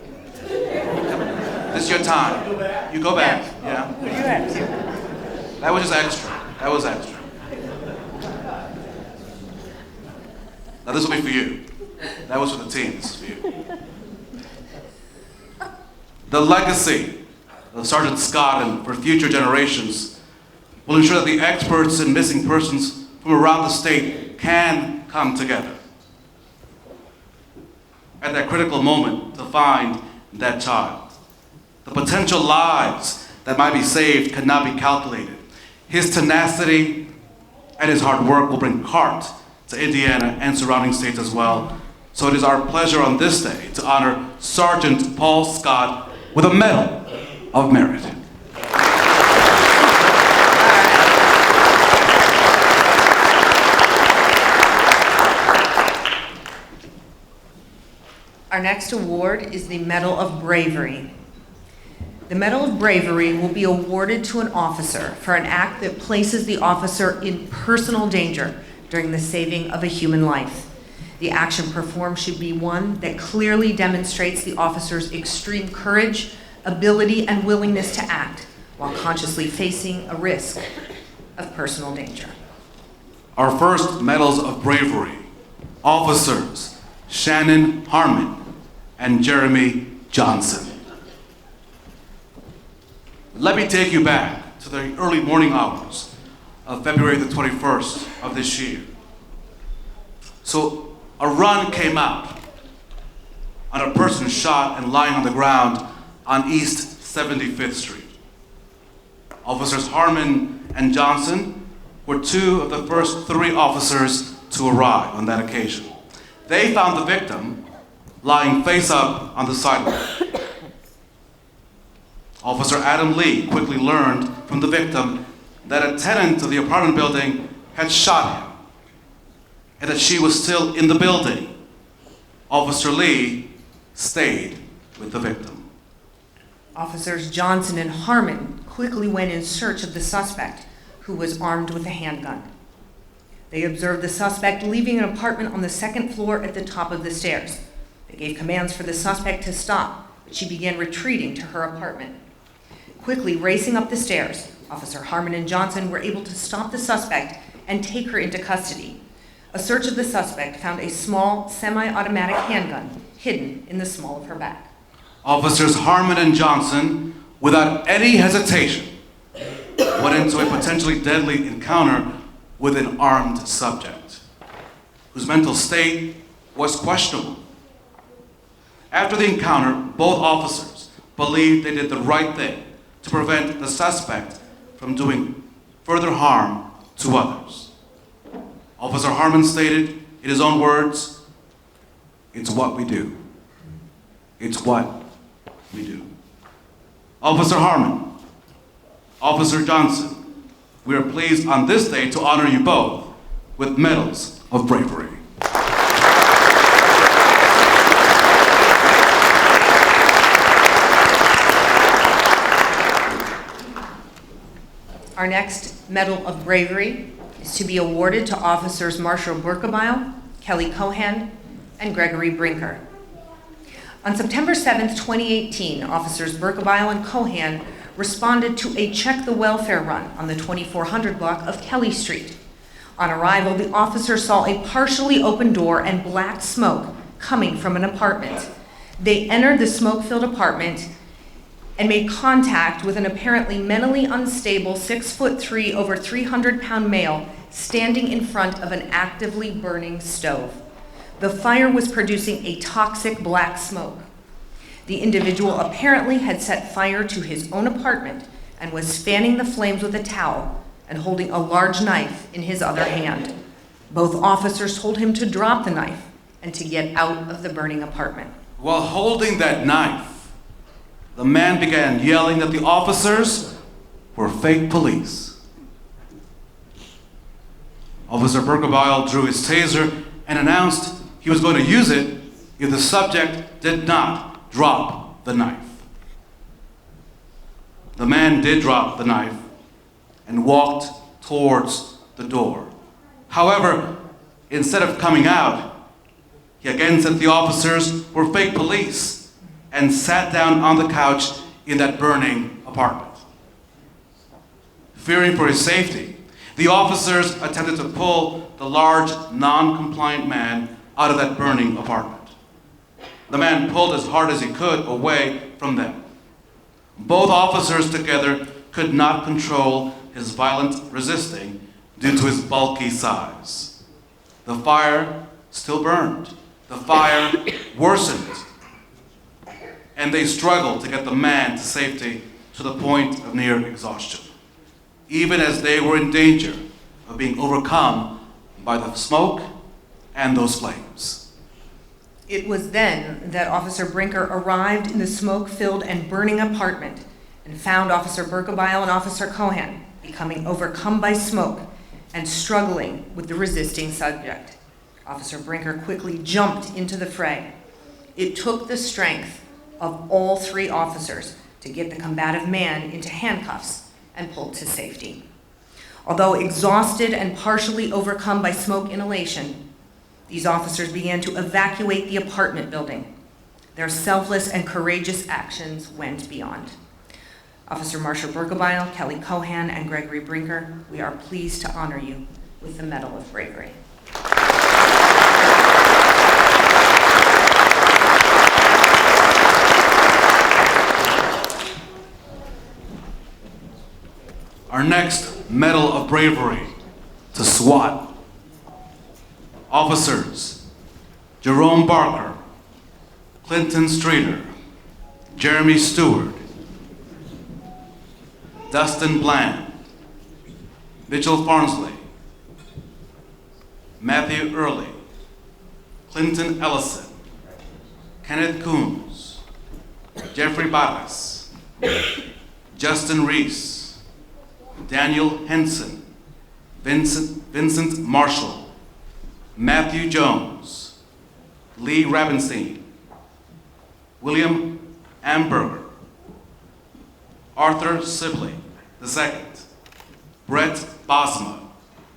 This is your time. You go back. Yeah. You have to. That was just extra. That was extra. Now this will be for you. That was for the team. This is for you. The legacy of Sergeant Scott and for future generations will ensure that the experts in missing persons from around the state can come together at that critical moment to find that child. The potential lives that might be saved cannot be calculated. His tenacity and his hard work will bring heart to Indiana and surrounding states as well. So it is our pleasure on this day to honor Sergeant Paul Scott with a Medal of Merit. Our next award is the Medal of Bravery. The Medal of Bravery will be awarded to an officer for an act that places the officer in personal danger during the saving of a human life. The action performed should be one that clearly demonstrates the officer's extreme courage, ability, and willingness to act while consciously facing a risk of personal danger. Our first Medals of Bravery, officers Shannon Harmon and Jeremy Johnson. Let me take you back to the early morning hours of February the 21st of this year. So a run came out on a person shot and lying on the ground on East 75th Street. Officers Harmon and Johnson were two of the first three officers to arrive on that occasion. They found the victim lying face up on the sidewalk. Officer Adam Lee quickly learned from the victim that a tenant of the apartment building had shot him and that she was still in the building. Officer Lee stayed with the victim. Officers Johnson and Harmon quickly went in search of the suspect, who was armed with a handgun. They observed the suspect leaving an apartment on the second floor at the top of the stairs. They gave commands for the suspect to stop, but she began retreating to her apartment. Quickly racing up the stairs, Officer Harmon and Johnson were able to stop the suspect and take her into custody. A search of the suspect found a small semi-automatic handgun hidden in the small of her back. Officers Harmon and Johnson, without any hesitation, went into a potentially deadly encounter with an armed subject, whose mental state was questionable. After the encounter, both officers believed they did the right thing to prevent the suspect from doing further harm to others. Officer Harmon stated in his own words, "It's what we do. It's what we do." Officer Harmon, Officer Johnson, we are pleased on this day to honor you both with Medals of Bravery. Our next Medal of Bravery is to be awarded to Officers Marshall Burkebile, Kelly Cohan, and Gregory Brinker. On September 7th, 2018, Officers Burkebile and Cohan responded to a Check the Welfare run on the 2400 block of Kelly Street. On arrival, the officers saw a partially open door and black smoke coming from an apartment. They entered the smoke-filled apartment and made contact with an apparently mentally unstable 6'3", over 300-pound male standing in front of an actively burning stove. The fire was producing a toxic black smoke. The individual apparently had set fire to his own apartment and was fanning the flames with a towel and holding a large knife in his other hand. Both officers told him to drop the knife and to get out of the burning apartment. While holding that knife, the man began yelling that the officers were fake police. Officer Burkebile drew his taser and announced he was going to use it if the subject did not drop the knife. The man did drop the knife and walked towards the door. However, instead of coming out, he again said the officers were fake police and sat down on the couch in that burning apartment. Fearing for his safety, the officers attempted to pull the large, non-compliant man out of that burning apartment. The man pulled as hard as he could away from them. Both officers together could not control his violent resisting due to his bulky size. The fire still burned. The fire worsened. And they struggled to get the man to safety to the point of near exhaustion, even as they were in danger of being overcome by the smoke and those flames. It was then that Officer Brinker arrived in the smoke-filled and burning apartment and found Officer Berkebile and Officer Callahan becoming overcome by smoke and struggling with the resisting subject. Officer Brinker quickly jumped into the fray. It took the strength of all three officers to get the combative man into handcuffs and pulled to safety. Although exhausted and partially overcome by smoke inhalation, these officers began to evacuate the apartment building. Their selfless and courageous actions went beyond. Officer Marshall Berkebile, Kelly Callahan, and Gregory Brinker, we are pleased to honor you with the Medal of Bravery. Our next Medal of Bravery to SWAT. Officers Jerome Barker, Clinton Streeter, Jeremy Stewart, Dustin Bland, Mitchell Farnsley, Matthew Early, Clinton Ellison, Kenneth Coombs, Jeffrey Barras, Justin Reese, Daniel Henson, Vincent Marshall, Matthew Jones, Lee Rabenstein, William Amberger, Arthur Sibley II, Brett Bosma,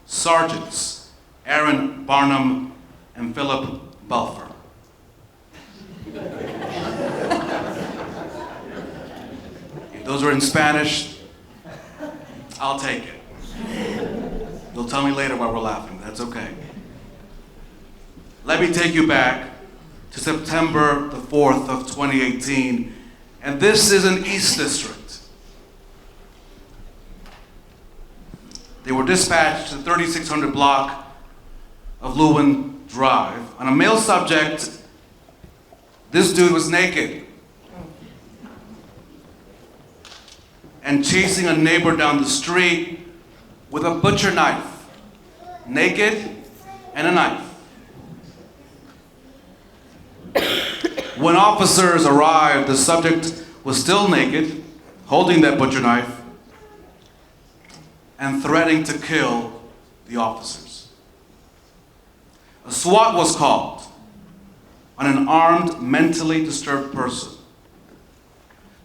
Sergeants Aaron Barnum and Philip Belfer. If those are in Spanish, I'll take it. You'll tell me later why we're laughing. That's okay. Let me take you back to September the 4th of 2018, and this is an East District. They were dispatched to the 3600 block of Lewin Drive on a male subject. This dude was naked and chasing a neighbor down the street with a butcher knife. Naked and a knife. When officers arrived, the subject was still naked, holding that butcher knife, and threatening to kill the officers. A SWAT was called on an armed, mentally disturbed person.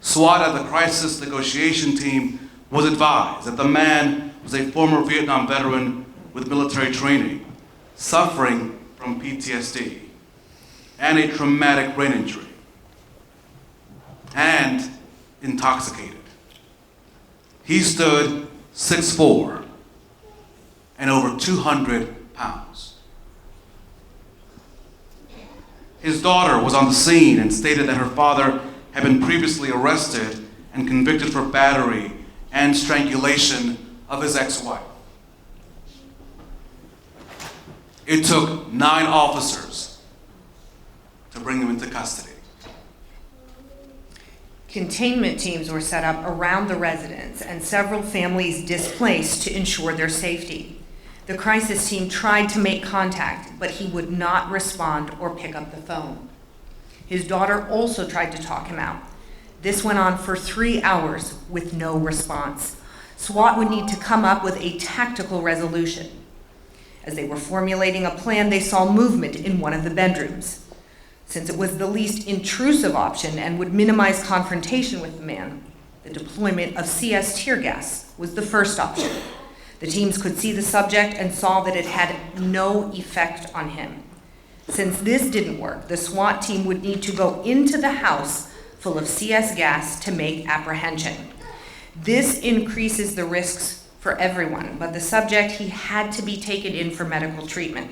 SWAT at the crisis negotiation team was advised that the man was a former Vietnam veteran with military training, suffering from PTSD and a traumatic brain injury, and intoxicated. He stood 6'4" and over 200 pounds. His daughter was on the scene and stated that her father had been previously arrested and convicted for battery and strangulation of his ex-wife. It took 9 officers to bring him into custody. Containment teams were set up around the residence and several families displaced to ensure their safety. The crisis team tried to make contact, but he would not respond or pick up the phone. His daughter also tried to talk him out. This went on for 3 hours with no response. SWAT would need to come up with a tactical resolution. As they were formulating a plan, they saw movement in one of the bedrooms. Since it was the least intrusive option and would minimize confrontation with the man, the deployment of CS tear gas was the first option. The teams could see the subject and saw that it had no effect on him. Since this didn't work, the SWAT team would need to go into the house full of CS gas to make apprehension. This increases the risks for everyone, but the subject, he had to be taken in for medical treatment.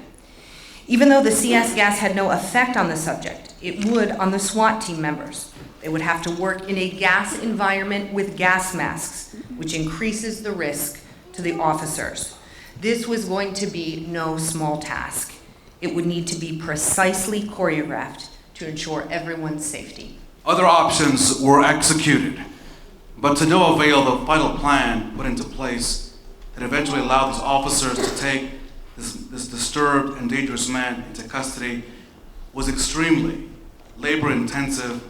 Even though the CS gas had no effect on the subject, it would on the SWAT team members. They would have to work in a gas environment with gas masks, which increases the risk to the officers. This was going to be no small task. It would need to be precisely choreographed to ensure everyone's safety. Other options were executed, but to no avail, the final plan put into place that eventually allowed these officers to take this disturbed and dangerous man into custody was extremely labor-intensive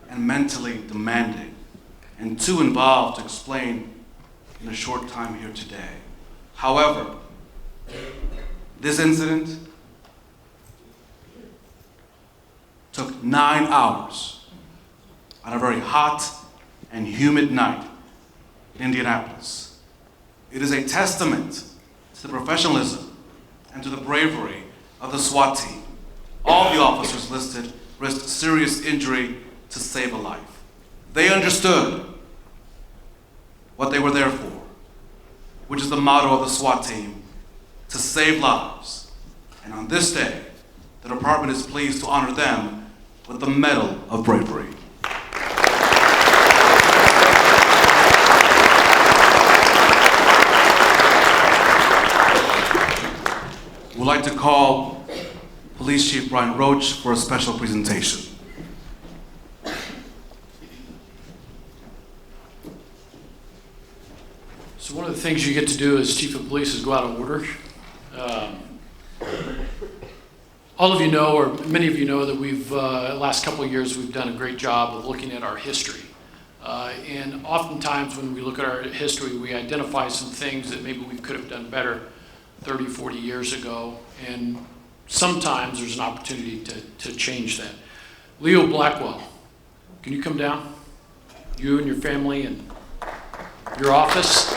and mentally demanding, and too involved to explain in a short time here today. However, this incident took 9 hours on a very hot and humid night in Indianapolis. It is a testament to the professionalism and to the bravery of the SWAT team. All the officers listed risked serious injury to save a life. They understood what they were there for, which is the motto of the SWAT team, to save lives. And on this day, the department is pleased to honor them with the Medal of Bravery. We'd like to call Police Chief Brian Roche for a special presentation. So one of the things you get to do as Chief of Police is go out of order. All of you know, or many of you know, that we've, last couple of years, we've done a great job of looking at our history. And oftentimes when we look at our history, we identify some things that maybe we could have done better 30, 40 years ago. And sometimes there's an opportunity to change that. Leo Blackwell, can you come down? You and your family and your office.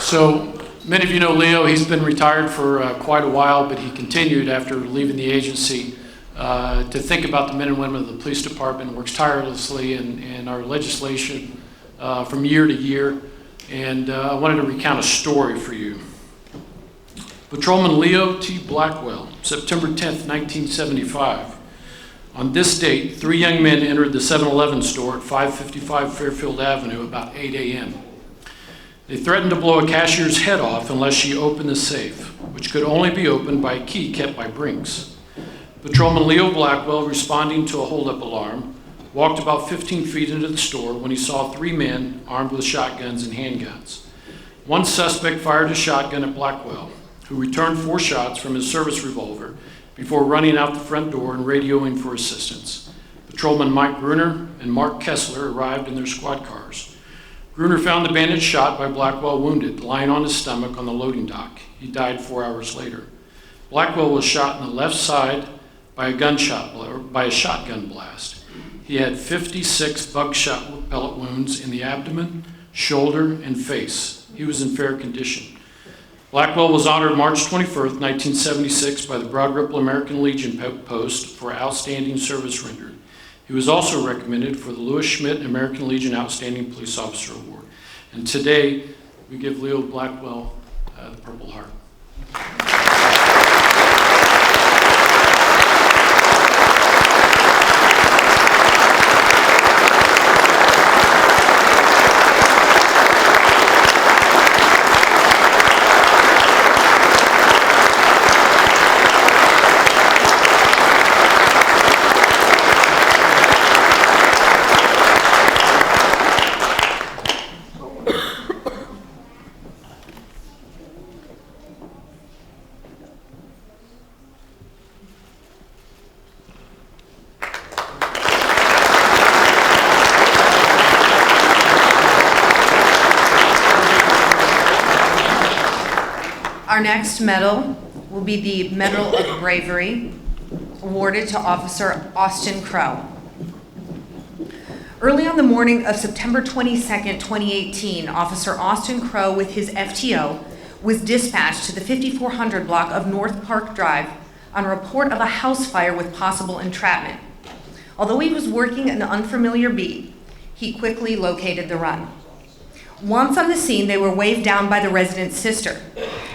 So many of you know Leo. He's been retired for quite a while, but he continued after leaving the agency to think about the men and women of the police department, works tirelessly in our legislation from year to year. And I wanted to recount a story for you. Patrolman Leo T. Blackwell, September 10th, 1975. On this date, 3 young men entered the 7-Eleven store at 555 Fairfield Avenue about 8 a.m. They threatened to blow a cashier's head off unless she opened the safe, which could only be opened by a key kept by Brinks. Patrolman Leo Blackwell, responding to a holdup alarm, walked about 15 feet into the store when he saw 3 men armed with shotguns and handguns. One suspect fired a shotgun at Blackwell, who returned 4 shots from his service revolver before running out the front door and radioing for assistance. Patrolman Mike Gruner and Marc Kessler arrived in their squad cars. Gruner found the bandit shot by Blackwell wounded, lying on his stomach on the loading dock. He died 4 hours later. Blackwell was shot in the left side by a shotgun blast. He had 56 buckshot pellet wounds in the abdomen, shoulder, and face. He was in fair condition. Blackwell was honored March 21st, 1976 by the Broad Ripple American Legion Post for outstanding service rendered. He was also recommended for the Louis Schmidt American Legion Outstanding Police Officer Award. And today, we give Leo Blackwell the Purple Heart. Our next medal will be the Medal of Bravery, awarded to Officer Austin Crowe. Early on the morning of September 22nd, 2018, Officer Austin Crowe with his FTO was dispatched to the 5400 block of North Park Drive on a report of a house fire with possible entrapment. Although he was working an unfamiliar beat, he quickly located the run. Once on the scene, they were waved down by the resident's sister.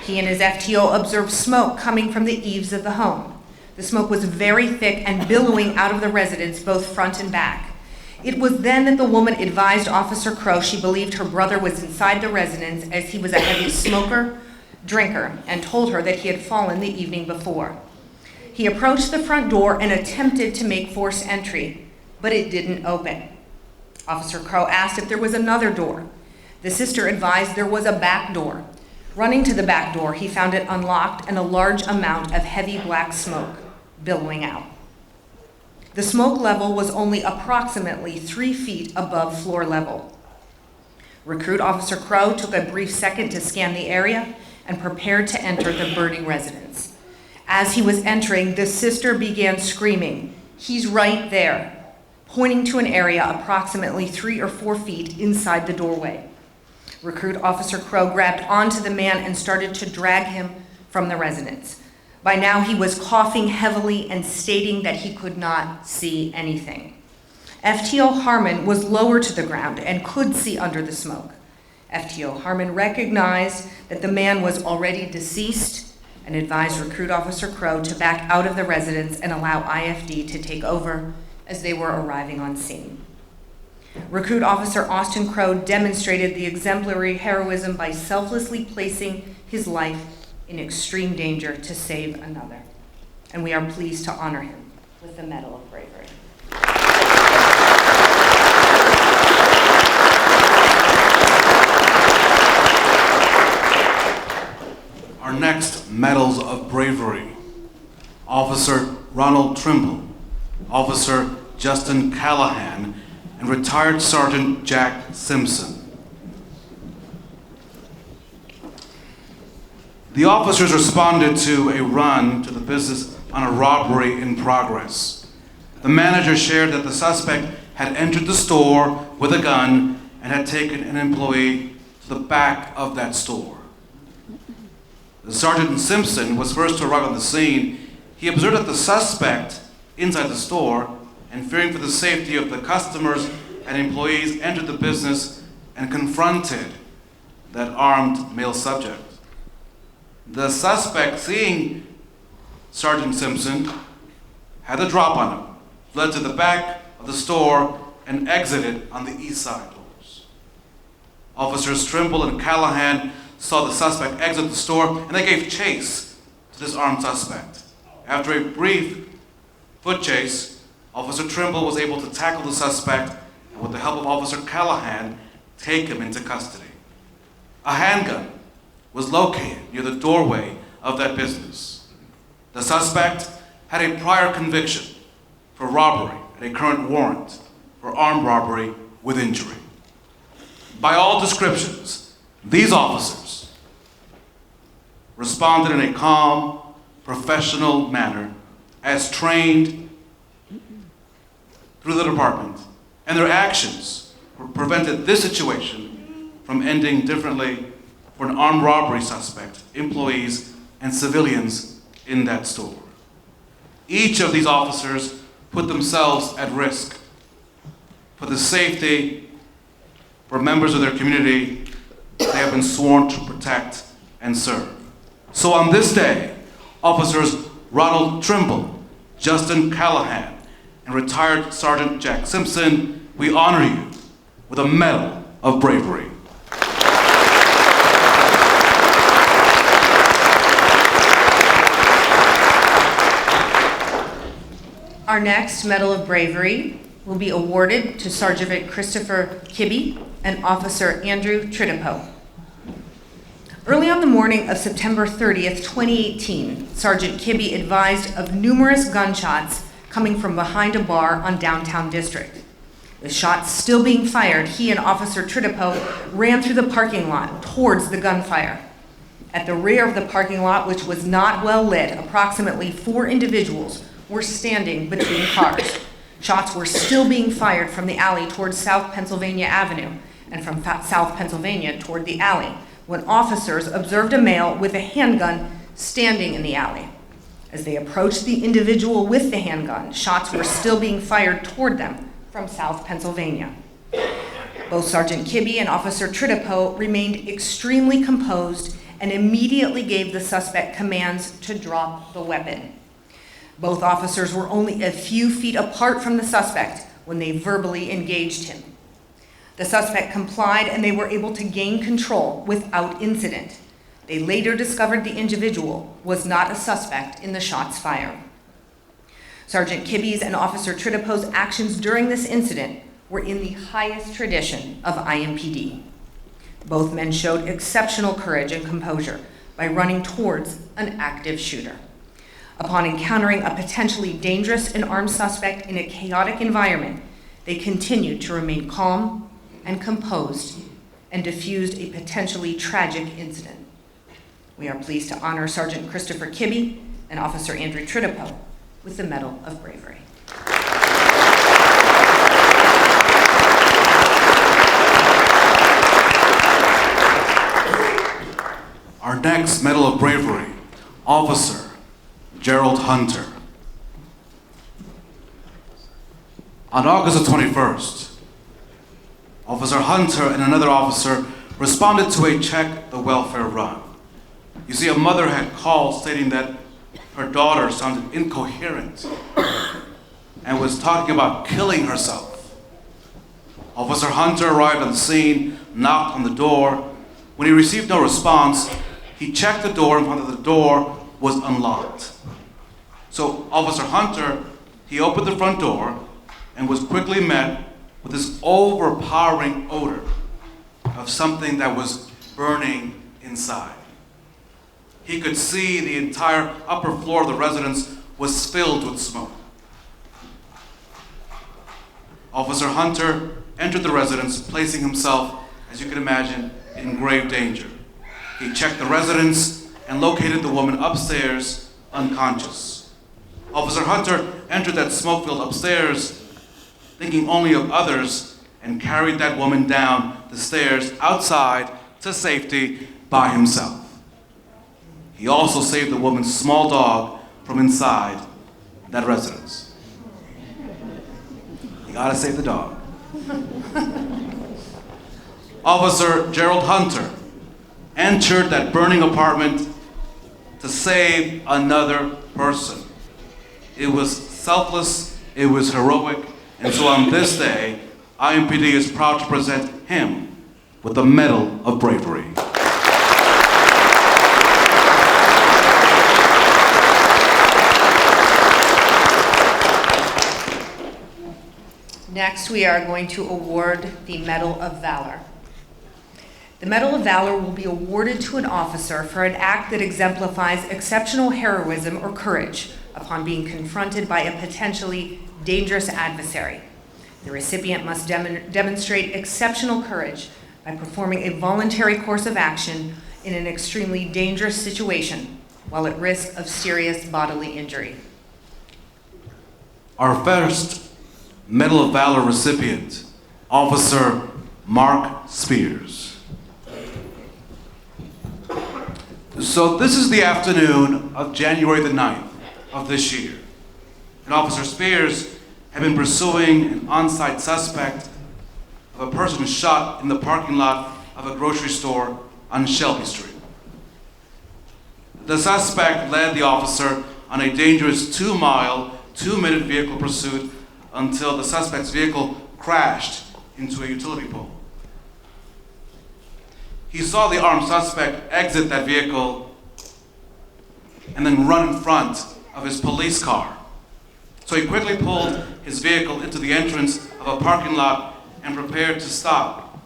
He and his FTO observed smoke coming from the eaves of the home. The smoke was very thick and billowing out of the residence, both front and back. It was then that the woman advised Officer Crowe she believed her brother was inside the residence as he was a heavy smoker, drinker, and told her that he had fallen the evening before. He approached the front door and attempted to make forced entry, but it didn't open. Officer Crowe asked if there was another door. The sister advised there was a back door. Running to the back door, he found it unlocked and a large amount of heavy black smoke billowing out. The smoke level was only approximately 3 feet above floor level. Recruit Officer Crowe took a brief second to scan the area and prepared to enter the burning residence. As he was entering, the sister began screaming, "He's right there," pointing to an area approximately 3 or 4 feet inside the doorway. Recruit Officer Crowe grabbed onto the man and started to drag him from the residence. By now, he was coughing heavily and stating that he could not see anything. FTO Harmon was lower to the ground and could see under the smoke. FTO Harmon recognized that the man was already deceased and advised Recruit Officer Crowe to back out of the residence and allow IFD to take over as they were arriving on scene. Recruit Officer Austin Crowe demonstrated the exemplary heroism by selflessly placing his life in extreme danger to save another. And we are pleased to honor him with the Medal of Bravery. Our next Medals of Bravery: Officer Ronald Trimble, Officer Justin Callahan, and Retired Sergeant Jack Simpson. The officers responded to a run to the business on a robbery in progress. The manager shared that the suspect had entered the store with a gun and had taken an employee to the back of that store. Sergeant Simpson was first to arrive on the scene. He observed that the suspect inside the store, and fearing for the safety of the customers and employees, entered the business and confronted that armed male subject. The suspect, seeing Sergeant Simpson, had a drop on him, fled to the back of the store, and exited on the east side doors. Officers Trimble and Callahan saw the suspect exit the store, and they gave chase to this armed suspect. After a brief foot chase, Officer Trimble was able to tackle the suspect and, with the help of Officer Callahan, take him into custody. A handgun was located near the doorway of that business. The suspect had a prior conviction for robbery and a current warrant for armed robbery with injury. By all descriptions, these officers responded in a calm, professional manner as trained through the department, and their actions prevented this situation from ending differently for an armed robbery suspect, employees, and civilians in that store. Each of these officers put themselves at risk for the safety for members of their community they have been sworn to protect and serve. So on this day, Officers Ronald Trimble, Justin Callahan, and Retired Sergeant Jack Simpson, we honor you with a Medal of Bravery. Our next Medal of Bravery will be awarded to Sergeant Christopher Kibby and Officer Andrew Trudeau. Early on the morning of September 30th, 2018, Sergeant Kibby advised of numerous gunshots coming from behind a bar on downtown District. With shots still being fired, he and Officer Trudeau ran through the parking lot towards the gunfire. At the rear of the parking lot, which was not well lit, approximately 4 individuals were standing between cars. Shots were still being fired from the alley towards South Pennsylvania Avenue and from South Pennsylvania toward the alley, when officers observed a male with a handgun standing in the alley. As they approached the individual with the handgun, shots were still being fired toward them from South Pennsylvania. Both Sergeant Kibby and Officer Trudeau remained extremely composed and immediately gave the suspect commands to drop the weapon. Both officers were only a few feet apart from the suspect when they verbally engaged him. The suspect complied and they were able to gain control without incident. They later discovered the individual was not a suspect in the shots fired. Sergeant Kibby's and Officer Trudeau's actions during this incident were in the highest tradition of IMPD. Both men showed exceptional courage and composure by running towards an active shooter. Upon encountering a potentially dangerous and armed suspect in a chaotic environment, they continued to remain calm and composed and diffused a potentially tragic incident. We are pleased to honor Sergeant Christopher Kibby and Officer Andrew Trudeau with the Medal of Bravery. Our next Medal of Bravery, Officer Gerald Hunter. On August the 21st, Officer Hunter and another officer responded to a check the welfare run. You see, a mother had called stating that her daughter sounded incoherent and was talking about killing herself. Officer Hunter arrived on the scene, knocked on the door. When he received no response, he checked the door and found that the door was unlocked. So Officer Hunter, he opened the front door and was quickly met with this overpowering odor of something that was burning inside. He could see the entire upper floor of the residence was filled with smoke. Officer Hunter entered the residence, placing himself, as you can imagine, in grave danger. He checked the residence and located the woman upstairs, unconscious. Officer Hunter entered that smoke-filled upstairs, thinking only of others, and carried that woman down the stairs outside to safety by himself. He also saved the woman's small dog from inside that residence. You gotta save the dog. Officer Gerald Hunter entered that burning apartment to save another person. It was selfless, it was heroic, and so on this day, IMPD is proud to present him with the Medal of Bravery. Next, we are going to award the Medal of Valor. The Medal of Valor will be awarded to an officer for an act that exemplifies exceptional heroism or courage upon being confronted by a potentially dangerous adversary. The recipient must demonstrate exceptional courage by performing a voluntary course of action in an extremely dangerous situation while at risk of serious bodily injury. Our first Medal of Valor recipient, Officer Marc Spears. So this is the afternoon of January the 9th of this year. And Officer Spears had been pursuing an on-site suspect of a person shot in the parking lot of a grocery store on Shelby Street. The suspect led the officer on a dangerous 2-mile, 2-minute vehicle pursuit until the suspect's vehicle crashed into a utility pole. He saw the armed suspect exit that vehicle and then run in front of his police car. So he quickly pulled his vehicle into the entrance of a parking lot and prepared to stop.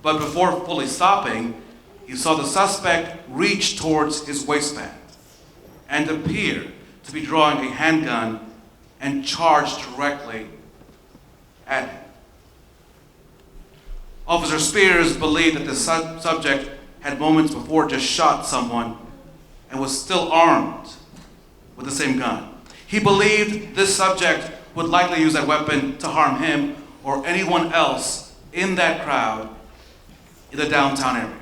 But before fully stopping, he saw the suspect reach towards his waistband and appear to be drawing a handgun and charge directly at him. Officer Spears believed that the subject had moments before just shot someone and was still armed with the same gun. He believed this subject would likely use that weapon to harm him or anyone else in that crowd in the downtown area.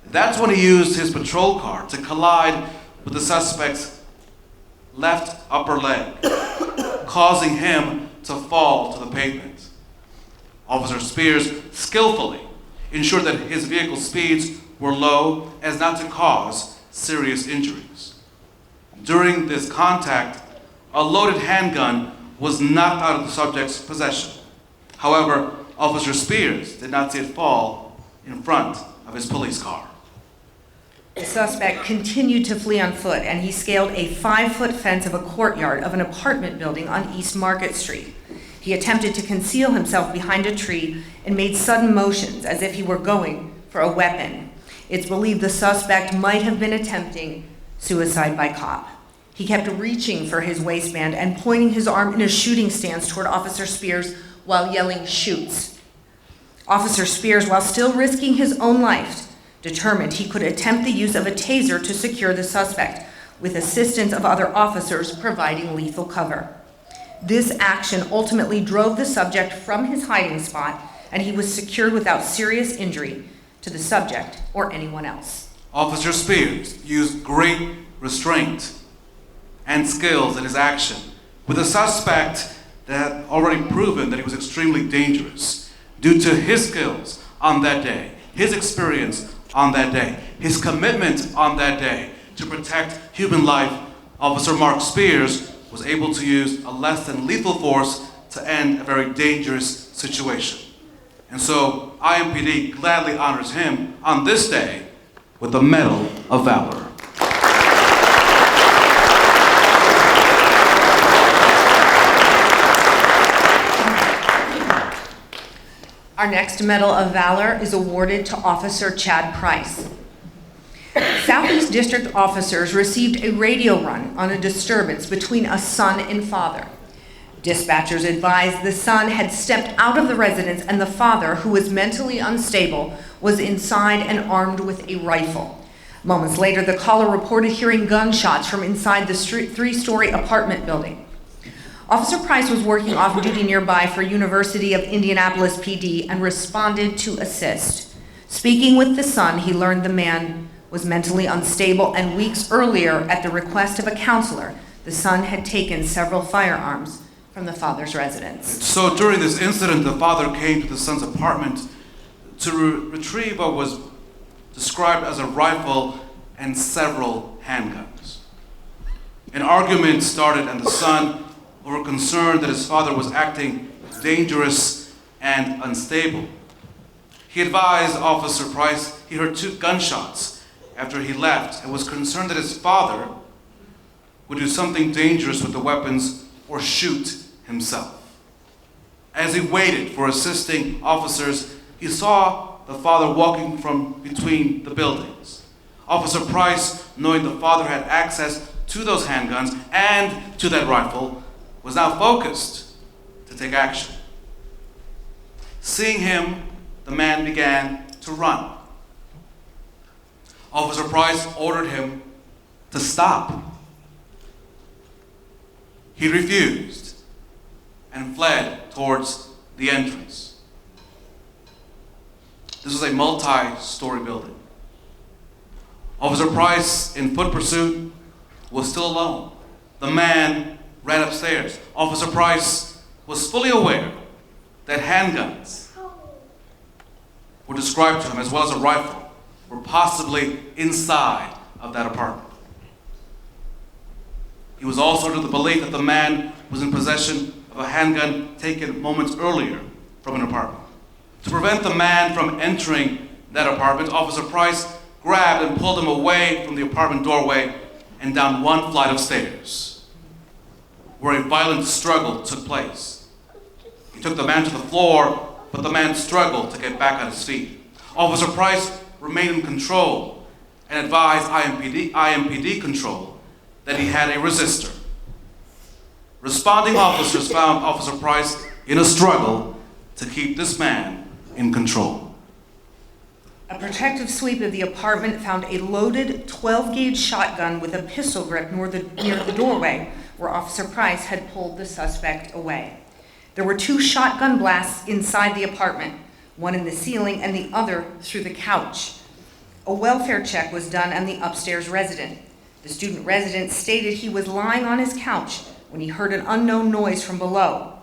That's when he used his patrol car to collide with the suspect's left upper leg, causing him to fall to the pavement. Officer Spears skillfully ensured that his vehicle speeds were low as not to cause serious injuries. During this contact, a loaded handgun was knocked out of the subject's possession. However, Officer Spears did not see it fall in front of his police car. The suspect continued to flee on foot, and he scaled a 5-foot fence of a courtyard of an apartment building on East Market Street. He attempted to conceal himself behind a tree and made sudden motions as if he were going for a weapon. It's believed the suspect might have been attempting suicide by cop. He kept reaching for his waistband and pointing his arm in a shooting stance toward Officer Spears while yelling, "Shoots." Officer Spears, while still risking his own life, determined he could attempt the use of a taser to secure the suspect, with assistance of other officers providing lethal cover. This action ultimately drove the subject from his hiding spot, and he was secured without serious injury to the subject or anyone else. Officer Spears used great restraint and skills in his action, with a suspect that had already proven that he was extremely dangerous. Due to his skills on that day, his experience on that day, his commitment on that day to protect human life, Officer Marc Spears was able to use a less than lethal force to end a very dangerous situation. And so IMPD gladly honors him on this day with the Medal of Valor. Our next Medal of Valor is awarded to Officer Chad Price. Southeast District officers received a radio run on a disturbance between a son and father. Dispatchers advised the son had stepped out of the residence and the father, who was mentally unstable, was inside and armed with a rifle. Moments later, the caller reported hearing gunshots from inside the 3-story apartment building. Officer Price was working off duty nearby for University of Indianapolis PD and responded to assist. Speaking with the son, he learned the man was mentally unstable, and weeks earlier, at the request of a counselor, the son had taken several firearms from the father's residence. So during this incident, the father came to the son's apartment to retrieve what was described as a rifle and several handguns. An argument started, and the son, were concerned that his father was acting dangerous and unstable. He advised Officer Price he heard 2 gunshots after he left and was concerned that his father would do something dangerous with the weapons or shoot himself. As he waited for assisting officers, he saw the father walking from between the buildings. Officer Price, knowing the father had access to those handguns and to that rifle, was now focused to take action. Seeing him, the man began to run. Officer Price ordered him to stop. He refused and fled towards the entrance. This was a multi-story building. Officer Price, in foot pursuit, was still alone. The man ran upstairs. Officer Price was fully aware that handguns were described to him, as well as a rifle, were possibly inside of that apartment. He was also under the belief that the man was in possession of a handgun taken moments earlier from an apartment. To prevent the man from entering that apartment, Officer Price grabbed and pulled him away from the apartment doorway and down one flight of stairs, where a violent struggle took place. He took the man to the floor, but the man struggled to get back on his feet. Officer Price remained in control and advised IMPD control that he had a resistor. Responding officers found Officer Price in a struggle to keep this man in control. A protective sweep of the apartment found a loaded 12-gauge shotgun with a pistol grip near the doorway where Officer Price had pulled the suspect away. There were 2 shotgun blasts inside the apartment, one in the ceiling and the other through the couch. A welfare check was done on the upstairs resident. The student resident stated he was lying on his couch when he heard an unknown noise from below.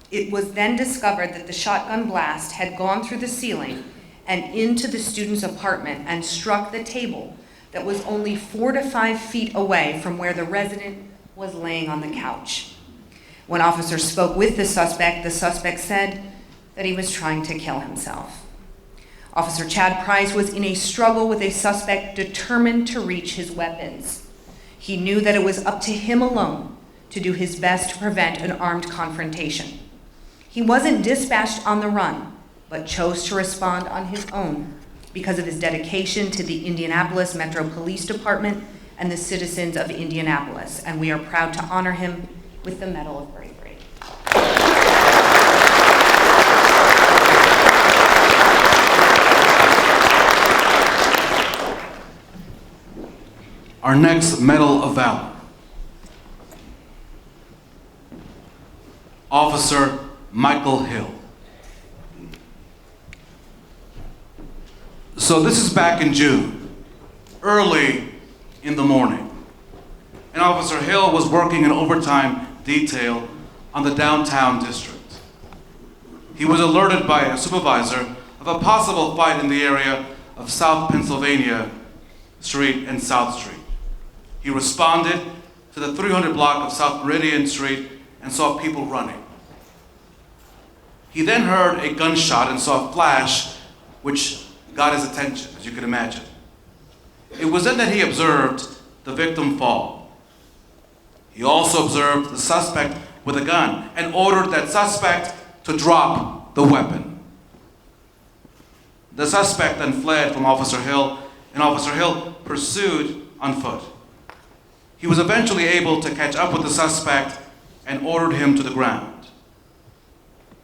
It was then discovered that the shotgun blast had gone through the ceiling and into the student's apartment and struck the table that was only 4 to 5 feet away from where the resident was laying on the couch. When officers spoke with the suspect said that he was trying to kill himself. Officer Chad Price was in a struggle with a suspect determined to reach his weapons. He knew that it was up to him alone to do his best to prevent an armed confrontation. He wasn't dispatched on the run, but chose to respond on his own because of his dedication to the Indianapolis Metro Police Department and the citizens of Indianapolis, and we are proud to honor him with the Medal of Bravery. Our next Medal of Valor. Officer Michael Hill. So this is back in June, early in the morning. And Officer Hill was working an overtime detail on the downtown district. He was alerted by a supervisor of a possible fight in the area of South Pennsylvania Street and South Street. He responded to the 300 block of South Meridian Street and saw people running. He then heard a gunshot and saw a flash, which got his attention, as you can imagine. It was then that he observed the victim fall. He also observed the suspect with a gun and ordered that suspect to drop the weapon. The suspect then fled from Officer Hill, and Officer Hill pursued on foot. He was eventually able to catch up with the suspect and ordered him to the ground.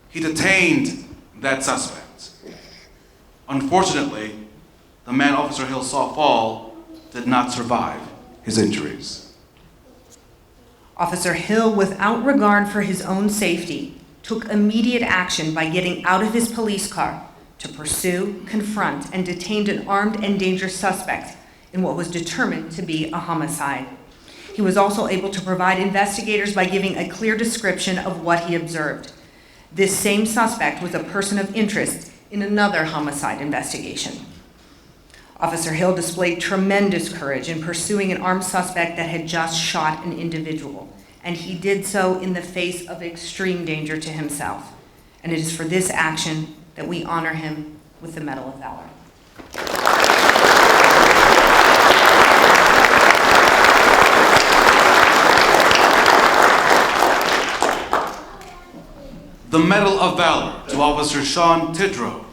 He detained that suspect. Unfortunately, the man Officer Hill saw fall did not survive his injuries. Officer Hill, without regard for his own safety, took immediate action by getting out of his police car to pursue, confront, and detain an armed and dangerous suspect in what was determined to be a homicide. He was also able to provide investigators by giving a clear description of what he observed. This same suspect was a person of interest in another homicide investigation. Officer Hill displayed tremendous courage in pursuing an armed suspect that had just shot an individual, and he did so in the face of extreme danger to himself. And it is for this action that we honor him with the Medal of Valor. The Medal of Valor to Officer Sean Tidrow,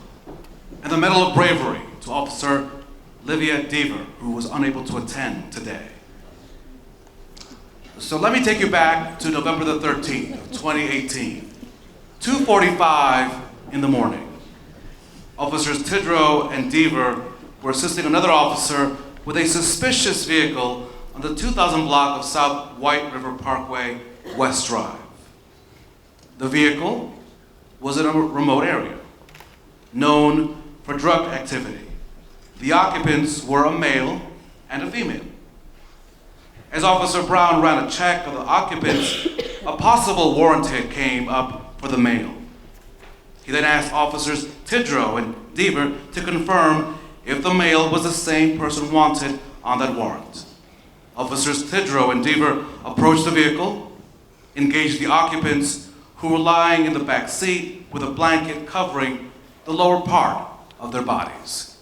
and the Medal of Bravery to Officer Livia Deaver, who was unable to attend today. So let me take you back to November the 13th of 2018, 2:45 in the morning. Officers Tidrow and Deaver were assisting another officer with a suspicious vehicle on the 2000 block of South White River Parkway, West Drive. The vehicle was in a remote area, known for drug activity. The occupants were a male and a female. As Officer Brown ran a check of the occupants, a possible warrant hit came up for the male. He then asked Officers Tidrow and Deaver to confirm if the male was the same person wanted on that warrant. Officers Tidrow and Deaver approached the vehicle, engaged the occupants, who were lying in the back seat with a blanket covering the lower part of their bodies.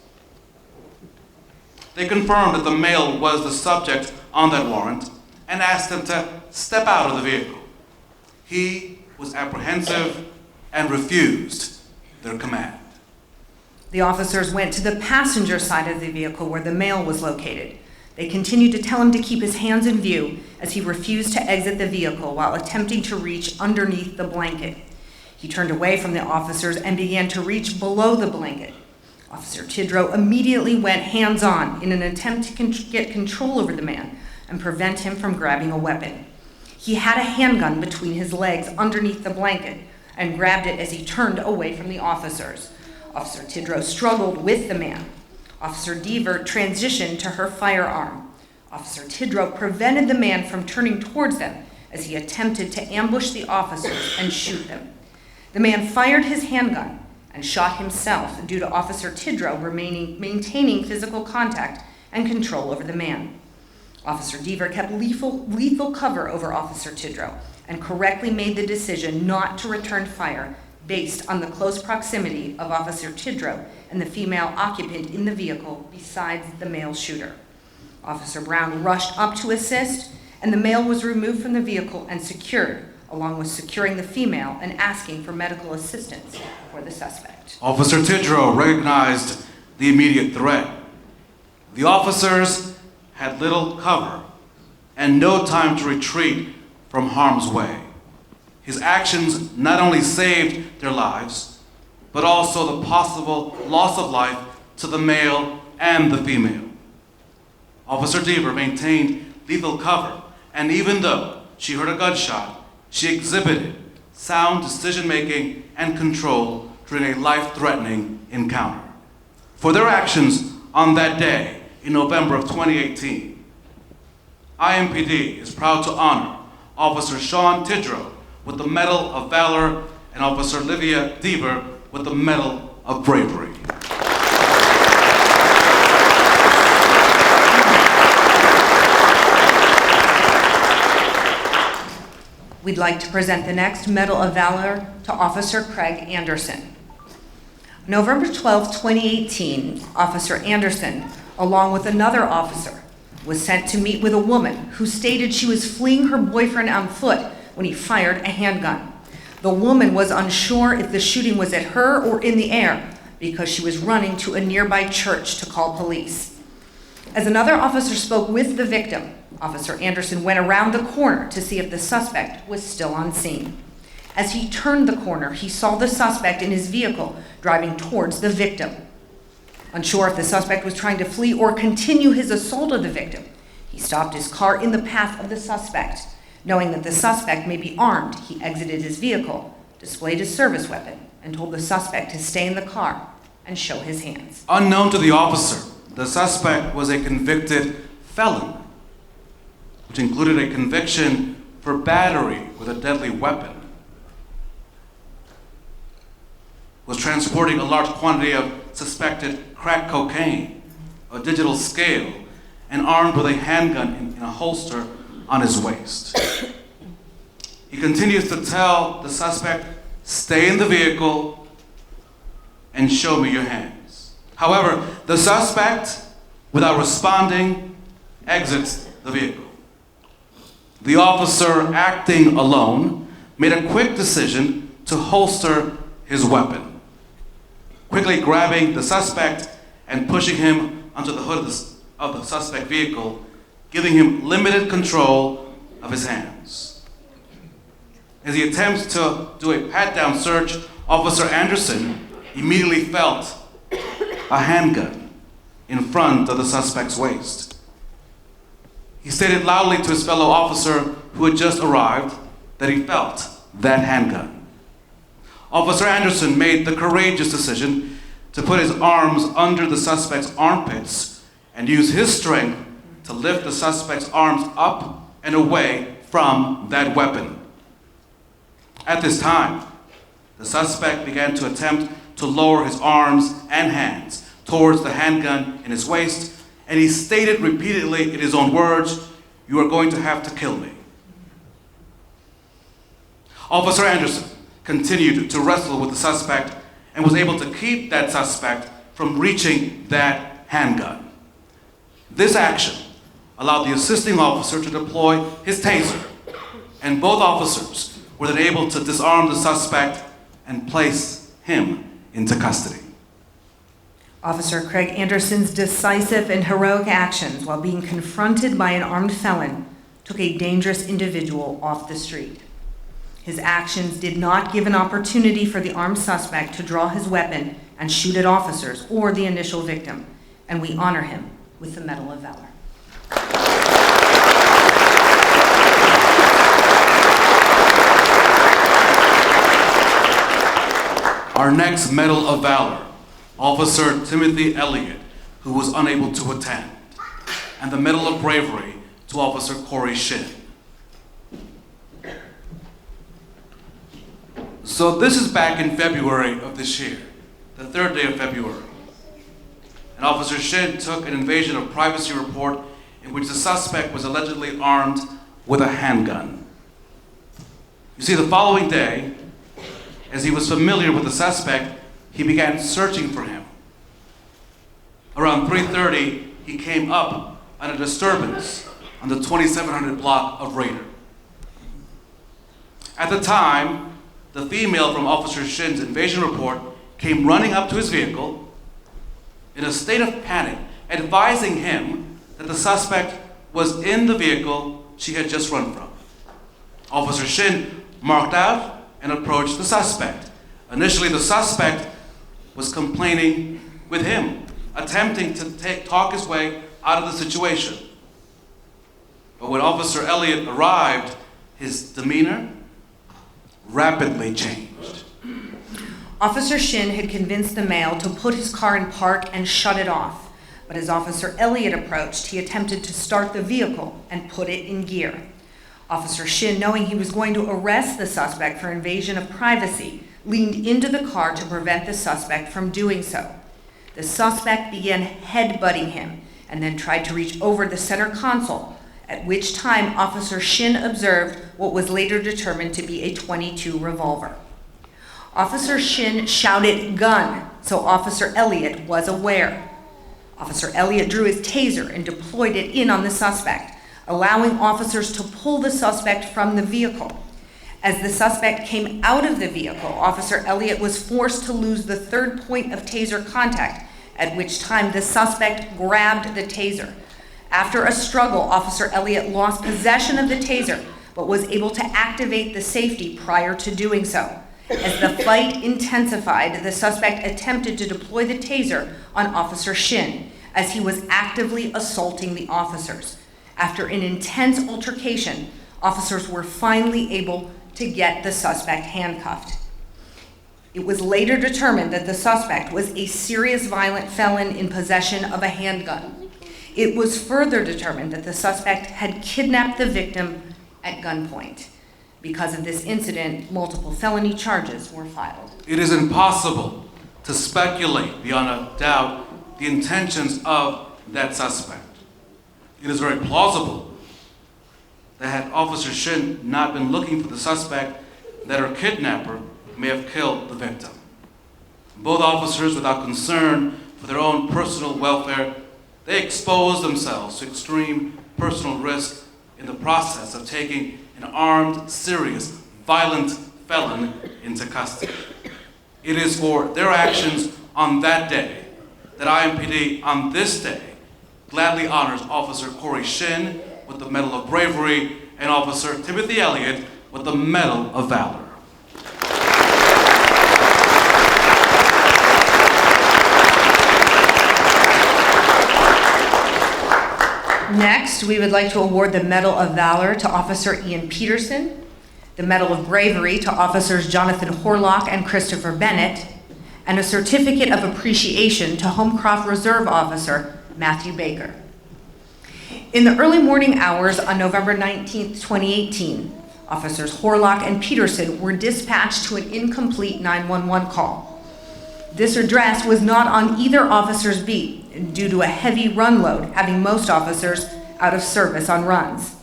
They confirmed that the male was the subject on that warrant and asked him to step out of the vehicle. He was apprehensive and refused their command. The officers went to the passenger side of the vehicle where the male was located. They continued to tell him to keep his hands in view as he refused to exit the vehicle while attempting to reach underneath the blanket. He turned away from the officers and began to reach below the blanket. Officer Tidrow immediately went hands-on in an attempt to get control over the man and prevent him from grabbing a weapon. He had a handgun between his legs underneath the blanket and grabbed it as he turned away from the officers. Officer Tidrow struggled with the man. Officer Deaver transitioned to her firearm. Officer Tidrow prevented the man from turning towards them as he attempted to ambush the officers and shoot them. The man fired his handgun and shot himself due to Officer Tidrow maintaining physical contact and control over the man. Officer Deaver kept lethal cover over Officer Tidrow and correctly made the decision not to return fire based on the close proximity of Officer Tidrow and the female occupant in the vehicle besides the male shooter. Officer Brown rushed up to assist, and the male was removed from the vehicle and secured, along with securing the female and asking for medical assistance for the suspect. Officer Tidrow recognized the immediate threat. The officers had little cover and no time to retreat from harm's way. His actions not only saved their lives, but also the possible loss of life to the male and the female. Officer Deaver maintained lethal cover, and even though she heard a gunshot, she exhibited sound decision-making and control during a life-threatening encounter. For their actions on that day in November of 2018, IMPD is proud to honor Officer Sean Tidrow with the Medal of Valor and Officer Olivia Deaver with the Medal of Bravery. We'd like to present the next Medal of Valor to Officer Craig Anderson. November 12, 2018, Officer Anderson, along with another officer, was sent to meet with a woman who stated she was fleeing her boyfriend on foot when he fired a handgun. The woman was unsure if the shooting was at her or in the air because she was running to a nearby church to call police. As another officer spoke with the victim, Officer Anderson went around the corner to see if the suspect was still on scene. As he turned the corner, he saw the suspect in his vehicle driving towards the victim. Unsure if the suspect was trying to flee or continue his assault of the victim, he stopped his car in the path of the suspect. Knowing that the suspect may be armed, he exited his vehicle, displayed his service weapon, and told the suspect to stay in the car and show his hands. Unknown to the officer, the suspect was a convicted felon, which included a conviction for battery with a deadly weapon, was transporting a large quantity of suspected crack cocaine, a digital scale, and armed with a handgun in a holster on his waist. He continues to tell the suspect, stay in the vehicle and show me your hands. However, the suspect, without responding, exits the vehicle. The officer, acting alone, made a quick decision to holster his weapon, quickly grabbing the suspect and pushing him onto the hood of the suspect vehicle, giving him limited control of his hands. As he attempts to do a pat-down search, Officer Anderson immediately felt a handgun in front of the suspect's waist. He stated loudly to his fellow officer who had just arrived that he felt that handgun. Officer Anderson made the courageous decision to put his arms under the suspect's armpits and use his strength to lift the suspect's arms up and away from that weapon. At this time, the suspect began to attempt to lower his arms and hands towards the handgun in his waist, and he stated repeatedly in his own words, "You are going to have to kill me." Officer Anderson continued to wrestle with the suspect and was able to keep that suspect from reaching that handgun. This action allowed the assisting officer to deploy his taser, and both officers were then able to disarm the suspect and place him into custody. Officer Craig Anderson's decisive and heroic actions while being confronted by an armed felon took a dangerous individual off the street. His actions did not give an opportunity for the armed suspect to draw his weapon and shoot at officers or the initial victim, and we honor him with the Medal of Valor. Our next Medal of Valor, Officer Timothy Elliot, who was unable to attend, and the Medal of Bravery to Officer Corey Shin. So this is back in February of this year, the 3rd day of February. and Officer Shin took an invasion of privacy report in which the suspect was allegedly armed with a handgun. You see, the following day, as he was familiar with the suspect, he began searching for him. Around 3:30, he came up on a disturbance on the 2700 block of Raider. At the time, the female from Officer Shin's invasion report came running up to his vehicle in a state of panic, advising him that the suspect was in the vehicle she had just run from. Officer Shin marked out and approached the suspect. Initially, the suspect was complaining with him, attempting to talk his way out of the situation. But when Officer Elliot arrived, his demeanor rapidly changed. Officer Shin had convinced the male to put his car in park and shut it off. But as Officer Elliot approached, he attempted to start the vehicle and put it in gear. Officer Shin, knowing he was going to arrest the suspect for invasion of privacy, leaned into the car to prevent the suspect from doing so. The suspect began headbutting him and then tried to reach over the center console, at which time Officer Shin observed what was later determined to be a .22 revolver. Officer Shin shouted "gun," so Officer Elliot was aware. Officer Elliot drew his taser and deployed it in on the suspect, allowing officers to pull the suspect from the vehicle. As the suspect came out of the vehicle, Officer Elliot was forced to lose the third point of taser contact, at which time the suspect grabbed the taser. After a struggle, Officer Elliot lost possession of the taser, but was able to activate the safety prior to doing so. As the fight intensified, the suspect attempted to deploy the taser on Officer Shin, as he was actively assaulting the officers. After an intense altercation, officers were finally able to get the suspect handcuffed. It was later determined that the suspect was a serious violent felon in possession of a handgun. It was further determined that the suspect had kidnapped the victim at gunpoint. Because of this incident, multiple felony charges were filed. It is impossible to speculate beyond a doubt the intentions of that suspect. It is very plausible that had Officer Shin not been looking for the suspect, that her kidnapper may have killed the victim. Both officers, without concern for their own personal welfare, they exposed themselves to extreme personal risk in the process of taking an armed, serious, violent felon into custody. It is for their actions on that day that IMPD on this day gladly honors Officer Corey Shin with the Medal of Bravery and Officer Timothy Elliott with the Medal of Valor. Next, we would like to award the Medal of Valor to Officer Ian Peterson, the Medal of Bravery to Officers Jonathan Horlock and Christopher Bennett, and a Certificate of Appreciation to Homecroft Reserve Officer Matthew Baker. In the early morning hours on November 19, 2018, Officers Horlock and Peterson were dispatched to an incomplete 911 call. This address was not on either officer's beat due to a heavy run load, having most officers out of service on runs.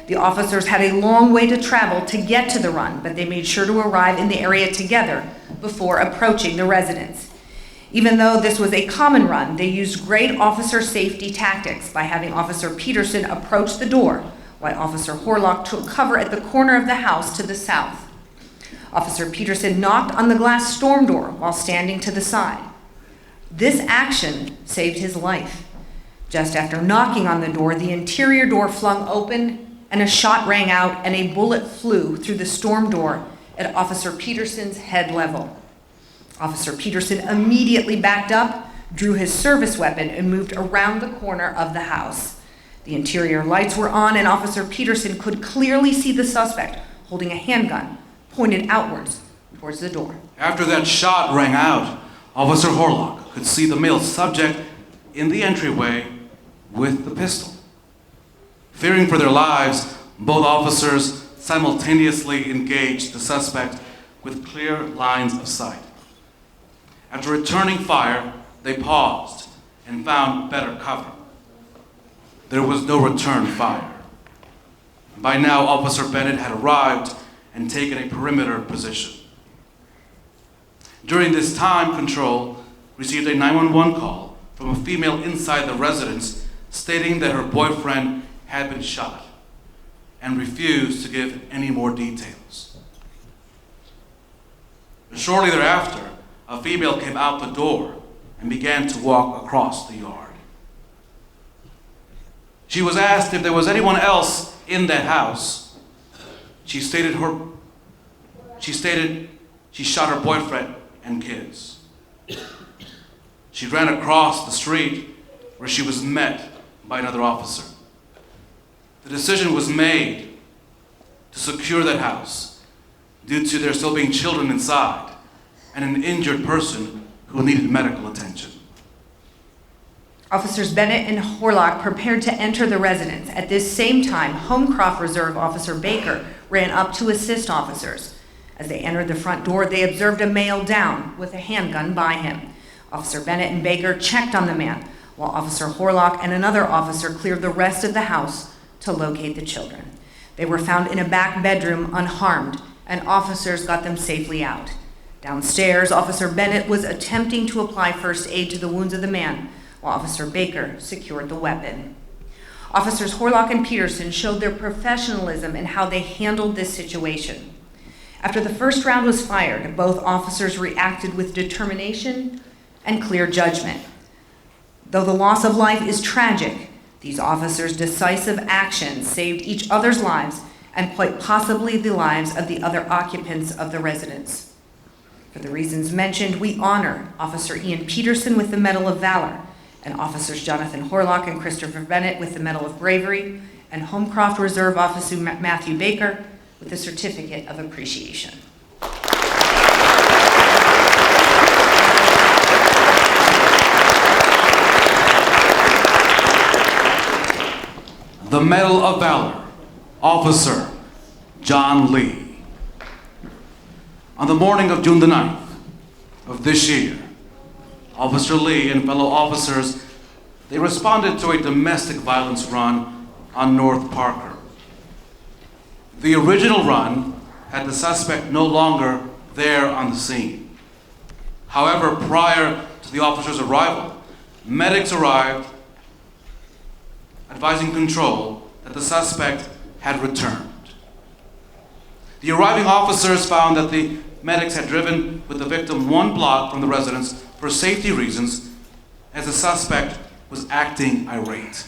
The officers had a long way to travel to get to the run, but they made sure to arrive in the area together before approaching the residence. Even though this was a common run, they used great officer safety tactics by having Officer Peterson approach the door, while Officer Horlock took cover at the corner of the house to the south. Officer Peterson knocked on the glass storm door while standing to the side. This action saved his life. Just after knocking on the door, the interior door flung open and a shot rang out and a bullet flew through the storm door at Officer Peterson's head level. Officer Peterson immediately backed up, drew his service weapon, and moved around the corner of the house. The interior lights were on and Officer Peterson could clearly see the suspect holding a handgun pointed outwards towards the door. After that shot rang out, Officer Horlock could see the male subject in the entryway with the pistol. Fearing for their lives, both officers simultaneously engaged the suspect with clear lines of sight. After returning fire, they paused and found better cover. There was no return fire. By now, Officer Bennett had arrived and taken a perimeter position. During this time, Control received a 911 call from a female inside the residence stating that her boyfriend had been shot and refused to give any more details. Shortly thereafter, a female came out the door and began to walk across the yard. She was asked if there was anyone else in that house. She stated she shot her boyfriend and kids. She ran across the street where she was met by another officer. The decision was made to secure that house due to there still being children inside and an injured person who needed medical attention. Officers Bennett and Horlock prepared to enter the residence. At this same time, Homecroft Reserve Officer Baker ran up to assist officers. As they entered the front door, they observed a male down with a handgun by him. Officer Bennett and Baker checked on the man, while Officer Horlock and another officer cleared the rest of the house to locate the children. They were found in a back bedroom unharmed, and officers got them safely out. Downstairs, Officer Bennett was attempting to apply first aid to the wounds of the man, while Officer Baker secured the weapon. Officers Horlock and Peterson showed their professionalism in how they handled this situation. After the first round was fired, both officers reacted with determination and clear judgment. Though the loss of life is tragic, these officers' decisive actions saved each other's lives and quite possibly the lives of the other occupants of the residence. For the reasons mentioned, we honor Officer Ian Peterson with the Medal of Valor, and Officers Jonathan Horlock and Christopher Bennett with the Medal of Bravery, and Homecroft Reserve Officer Matthew Baker with the Certificate of Appreciation. The Medal of Valor, Officer John Lee. On the morning of June the 9th of this year, Officer Lee and fellow officers, they responded to a domestic violence run on North Parker. The original run had the suspect no longer there on the scene. However, prior to the officer's arrival, medics arrived, advising Control that the suspect had returned. The arriving officers found that the medics had driven with the victim 1 block from the residence for safety reasons, as the suspect was acting irate.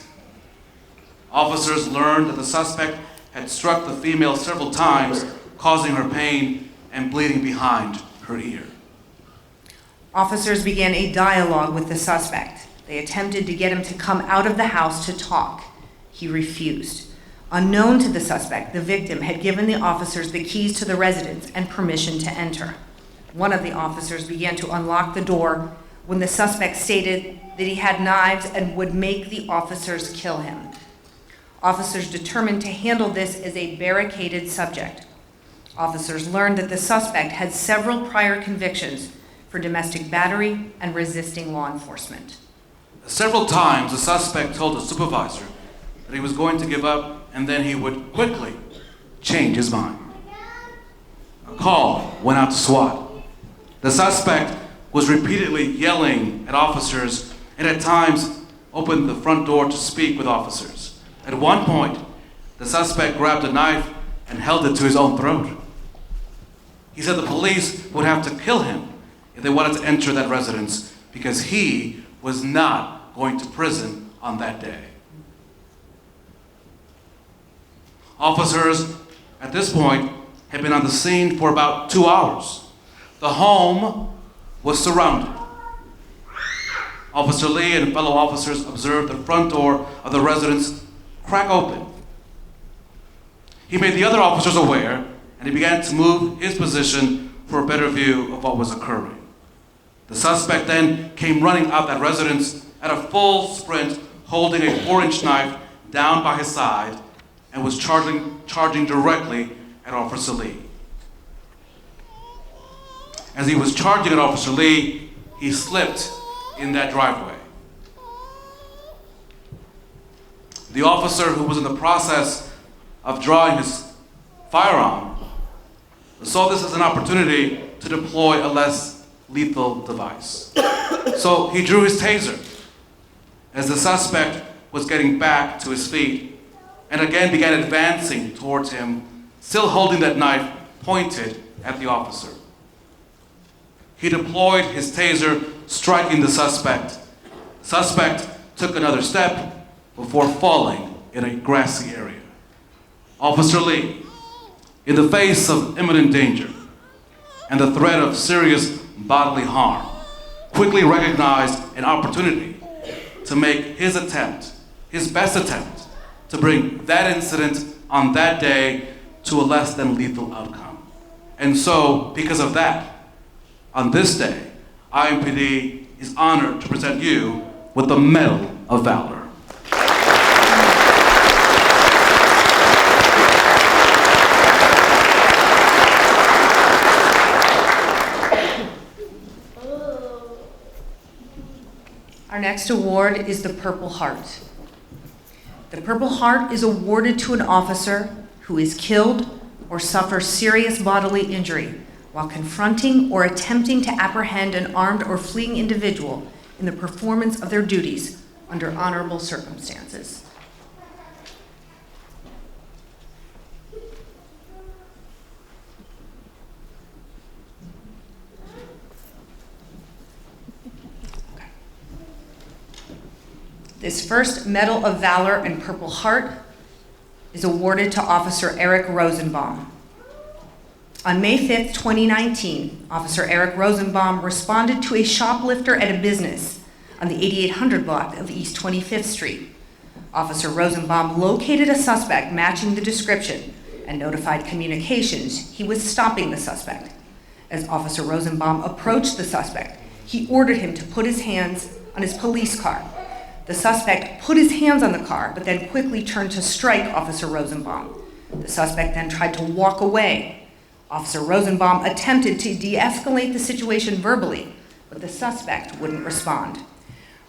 Officers learned that the suspect had struck the female several times, causing her pain and bleeding behind her ear. Officers began a dialogue with the suspect. They attempted to get him to come out of the house to talk. He refused. Unknown to the suspect, the victim had given the officers the keys to the residence and permission to enter. One of the officers began to unlock the door when the suspect stated that he had knives and would make the officers kill him. Officers determined to handle this as a barricaded subject. Officers learned that the suspect had several prior convictions for domestic battery and resisting law enforcement. Several times, the suspect told the supervisor that he was going to give up and then he would quickly change his mind. A call went out to SWAT. The suspect was repeatedly yelling at officers and at times opened the front door to speak with officers. At one point, the suspect grabbed a knife and held it to his own throat. He said the police would have to kill him if they wanted to enter that residence because he was not going to prison on that day. Officers at this point had been on the scene for about 2 hours. The home was surrounded. Officer Lee and fellow officers observed the front door of the residence crack open. He made the other officers aware, and he began to move his position for a better view of what was occurring. The suspect then came running out that residence at a full sprint, holding a 4-inch knife down by his side, and was charging directly at Officer Lee. As he was charging at Officer Lee, he slipped in that driveway. The officer, who was in the process of drawing his firearm, saw this as an opportunity to deploy a less lethal device. So he drew his taser as the suspect was getting back to his feet and again began advancing towards him, still holding that knife pointed at the officer. He deployed his taser, striking the suspect. The suspect took another step before falling in a grassy area. Officer Lee, in the face of imminent danger and the threat of serious bodily harm, quickly recognized an opportunity to make his attempt, his best attempt, to bring that incident on that day to a less than lethal outcome. And so, because of that, on this day, INPD is honored to present you with the Medal of Valor. Our next award is the Purple Heart. The Purple Heart is awarded to an officer who is killed or suffers serious bodily injury while confronting or attempting to apprehend an armed or fleeing individual in the performance of their duties under honorable circumstances. This first Medal of Valor and Purple Heart is awarded to Officer Eric Rosenbaum. On May 5th, 2019, Officer Eric Rosenbaum responded to a shoplifter at a business on the 8800 block of East 25th Street. Officer Rosenbaum located a suspect matching the description and notified communications he was stopping the suspect. As Officer Rosenbaum approached the suspect, he ordered him to put his hands on his police car. The suspect put his hands on the car, but then quickly turned to strike Officer Rosenbaum. The suspect then tried to walk away. Officer Rosenbaum attempted to de-escalate the situation verbally, but the suspect wouldn't respond.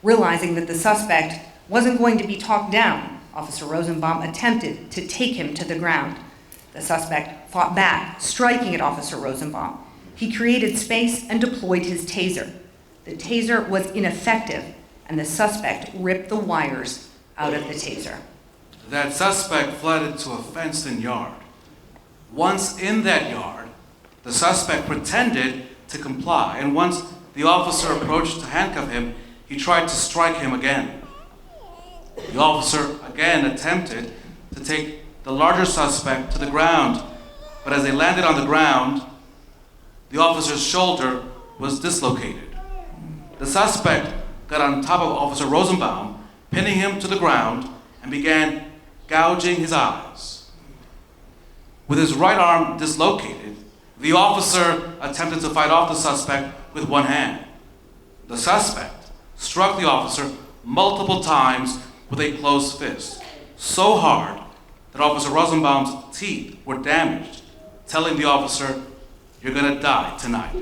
Realizing that the suspect wasn't going to be talked down, Officer Rosenbaum attempted to take him to the ground. The suspect fought back, striking at Officer Rosenbaum. He created space and deployed his taser. The taser was ineffective, and the suspect ripped the wires out of the taser. That suspect fled into a fenced-in yard. Once in that yard, the suspect pretended to comply, and once the officer approached to handcuff him, he tried to strike him again. The officer again attempted to take the larger suspect to the ground, but as they landed on the ground, the officer's shoulder was dislocated. The suspect got on top of Officer Rosenbaum, pinning him to the ground, and began gouging his eyes. With his right arm dislocated, the officer attempted to fight off the suspect with one hand. The suspect struck the officer multiple times with a closed fist, so hard that Officer Rosenbaum's teeth were damaged, telling the officer, "You're gonna die tonight."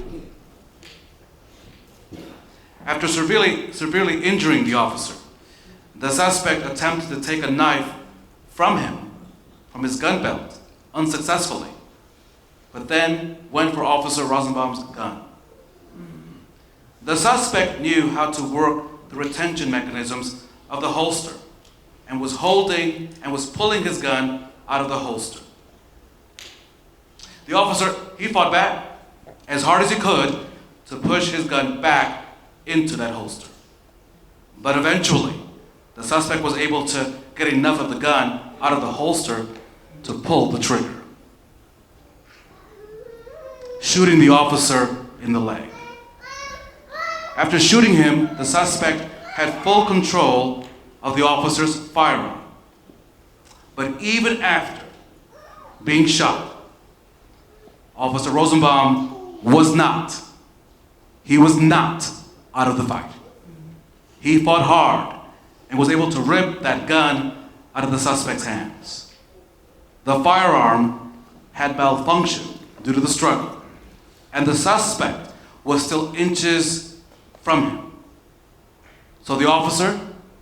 After severely injuring the officer, the suspect attempted to take a knife from his gun belt, unsuccessfully, but then went for Officer Rosenbaum's gun. The suspect knew how to work the retention mechanisms of the holster and was pulling his gun out of the holster. The officer, he fought back as hard as he could to push his gun back into that holster. But eventually, the suspect was able to get enough of the gun out of the holster to pull the trigger, shooting the officer in the leg. After shooting him, the suspect had full control of the officer's firearm. But even after being shot, Officer Rosenbaum was not out of the fight. He fought hard and was able to rip that gun out of the suspect's hands. The firearm had malfunctioned due to the struggle, and the suspect was still inches from him. So the officer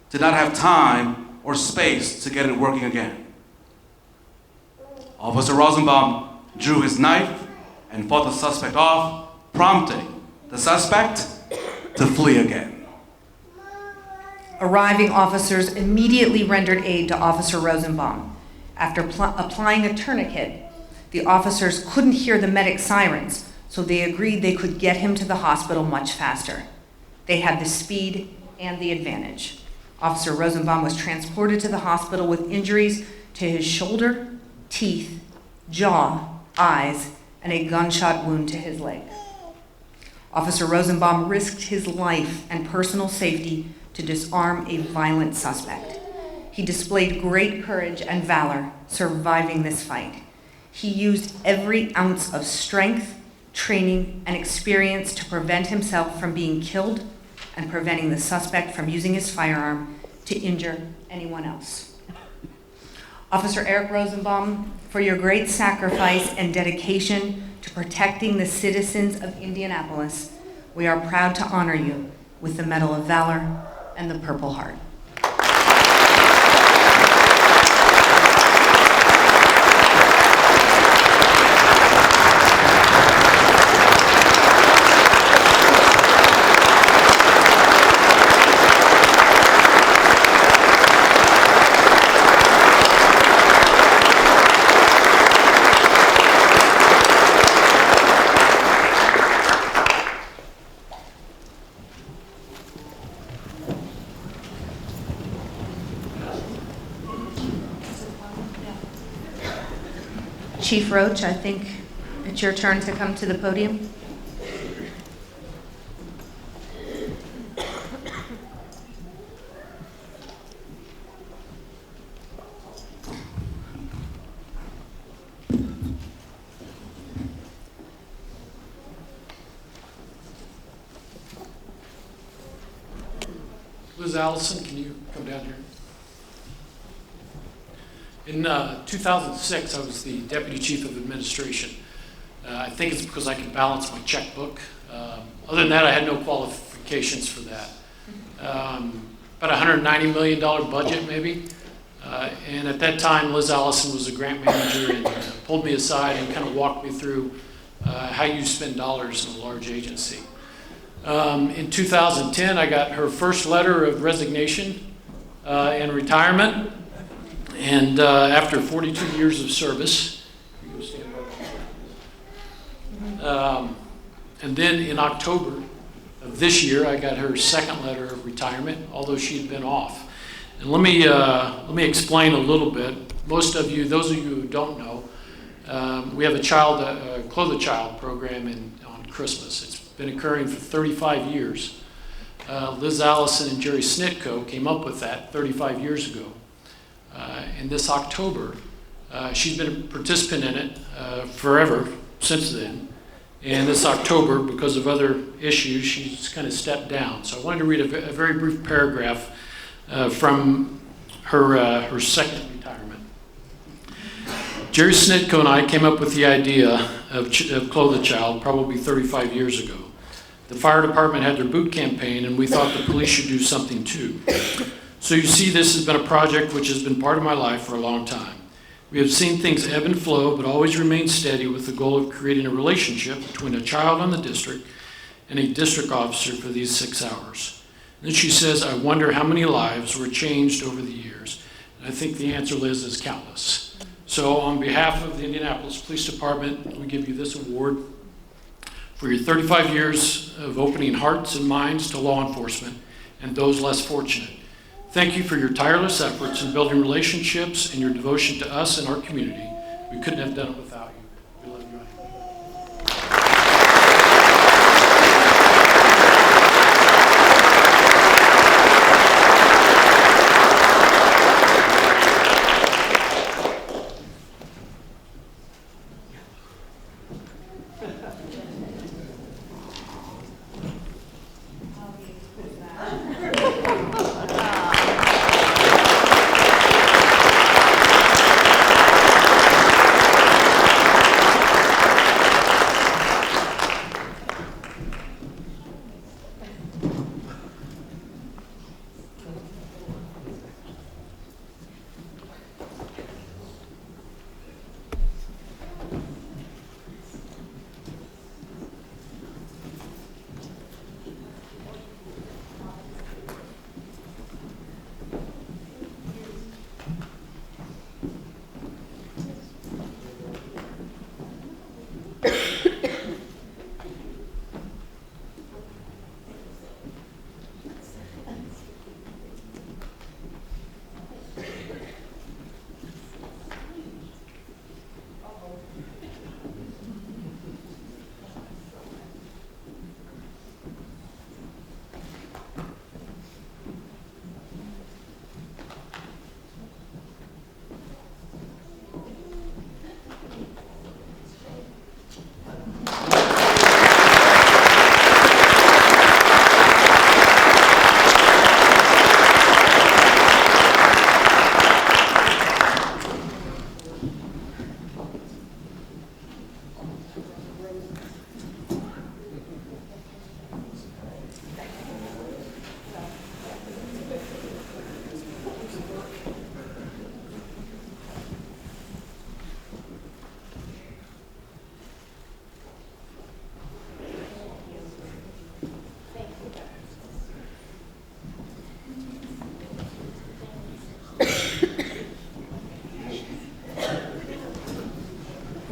did not have time or space to get it working again. Officer Rosenbaum drew his knife and fought the suspect off, prompting the suspect to flee again. Arriving officers immediately rendered aid to Officer Rosenbaum. After applying a tourniquet, the officers couldn't hear the medic sirens, so they agreed they could get him to the hospital much faster. They had the speed and the advantage. Officer Rosenbaum was transported to the hospital with injuries to his shoulder, teeth, jaw, eyes, and a gunshot wound to his leg. Officer Rosenbaum risked his life and personal safety to disarm a violent suspect. He displayed great courage and valor, surviving this fight. He used every ounce of strength, training, and experience to prevent himself from being killed and preventing the suspect from using his firearm to injure anyone else. Officer Eric Rosenbaum, for your great sacrifice and dedication to protecting the citizens of Indianapolis, we are proud to honor you with the Medal of Valor and the Purple Heart. Chief Roche, I think it's your turn to come to the podium. Liz Allison, can you come down here? In 2006, I was the Deputy Chief of Administration. I think it's because I could balance my checkbook. Other than that, I had no qualifications for that. About $190 million budget, maybe. And at that time, Liz Allison was the grant manager and pulled me aside and kind of walked me through how you spend dollars in a large agency. In 2010, I got her first letter of resignation and retirement. And after 42 years of service, and then in October of this year, I got her second letter of retirement, although she had been off. And let me explain a little bit. Most of you, those of you who don't know, we have a Clowes Auditorium program on Christmas. It's been occurring for 35 years. Liz Allison and Jerry Snitko came up with that 35 years ago. And this October, she's been a participant in it forever since then. And this October, because of other issues, she's kind of stepped down. So I wanted to read a very brief paragraph from her second retirement. Jerry Snitko and I came up with the idea of Clowes Auditorium probably 35 years ago. The fire department had their boot campaign, and we thought the police should do something too. So you see, this has been a project which has been part of my life for a long time. We have seen things ebb and flow, but always remained steady with the goal of creating a relationship between a child on the district and a district officer for these 6 hours. And then she says, I wonder how many lives were changed over the years. And I think the answer, Liz, is countless. So on behalf of the Indianapolis Police Department, we give you this award for your 35 years of opening hearts and minds to law enforcement and those less fortunate. Thank you for your tireless efforts in building relationships and your devotion to us and our community. We couldn't have done it without you. We love you.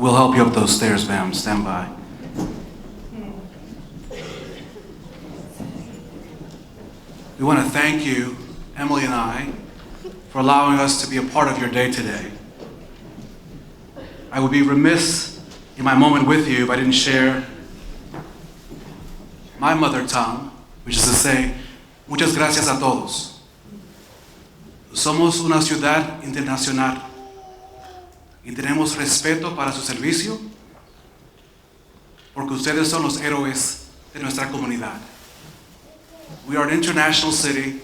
We'll help you up those stairs, ma'am. Stand by. We want to thank you, Emily and I, for allowing us to be a part of your day today. I would be remiss in my moment with you if I didn't share my mother tongue, which is to say, muchas gracias a todos. Somos una ciudad internacional y tenemos respeto para su servicio porque ustedes son los héroes de nuestra comunidad. We are an international city,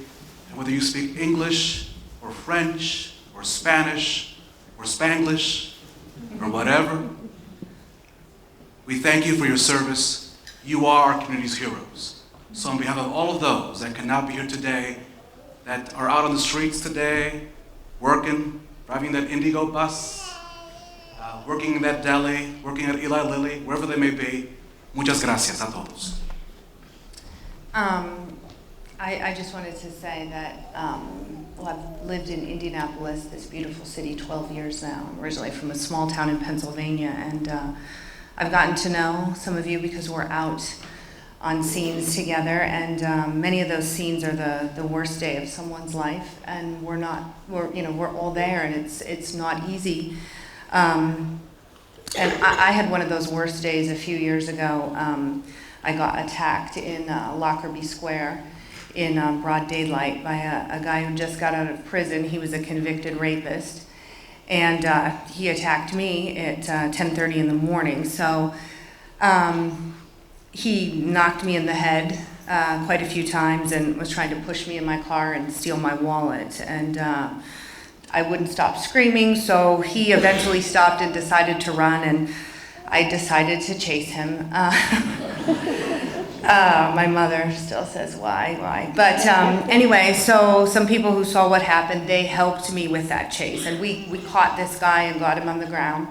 and whether you speak English or French or Spanish or Spanglish or whatever, we thank you for your service. You are our community's heroes. So on behalf of all of those that cannot be here today, that are out on the streets today, working, driving that Indigo bus, working in that deli, working at Eli Lilly, wherever they may be, muchas gracias a todos. I just wanted to say that I've lived in Indianapolis, this beautiful city, 12 years now. I'm originally from a small town in Pennsylvania, and I've gotten to know some of you because we're out on scenes together, and many of those scenes are the worst day of someone's life, and we're all there, and it's not easy. And I had one of those worst days a few years ago. I got attacked in Lockerbie Square in broad daylight by a guy who just got out of prison. He was a convicted rapist, and he attacked me at 10:30 in the morning. So he knocked me in the head quite a few times and was trying to push me in my car and steal my wallet. And I wouldn't stop screaming, so he eventually stopped and decided to run, and I decided to chase him. My mother still says, why? But anyway, so some people who saw what happened, they helped me with that chase. And we caught this guy and got him on the ground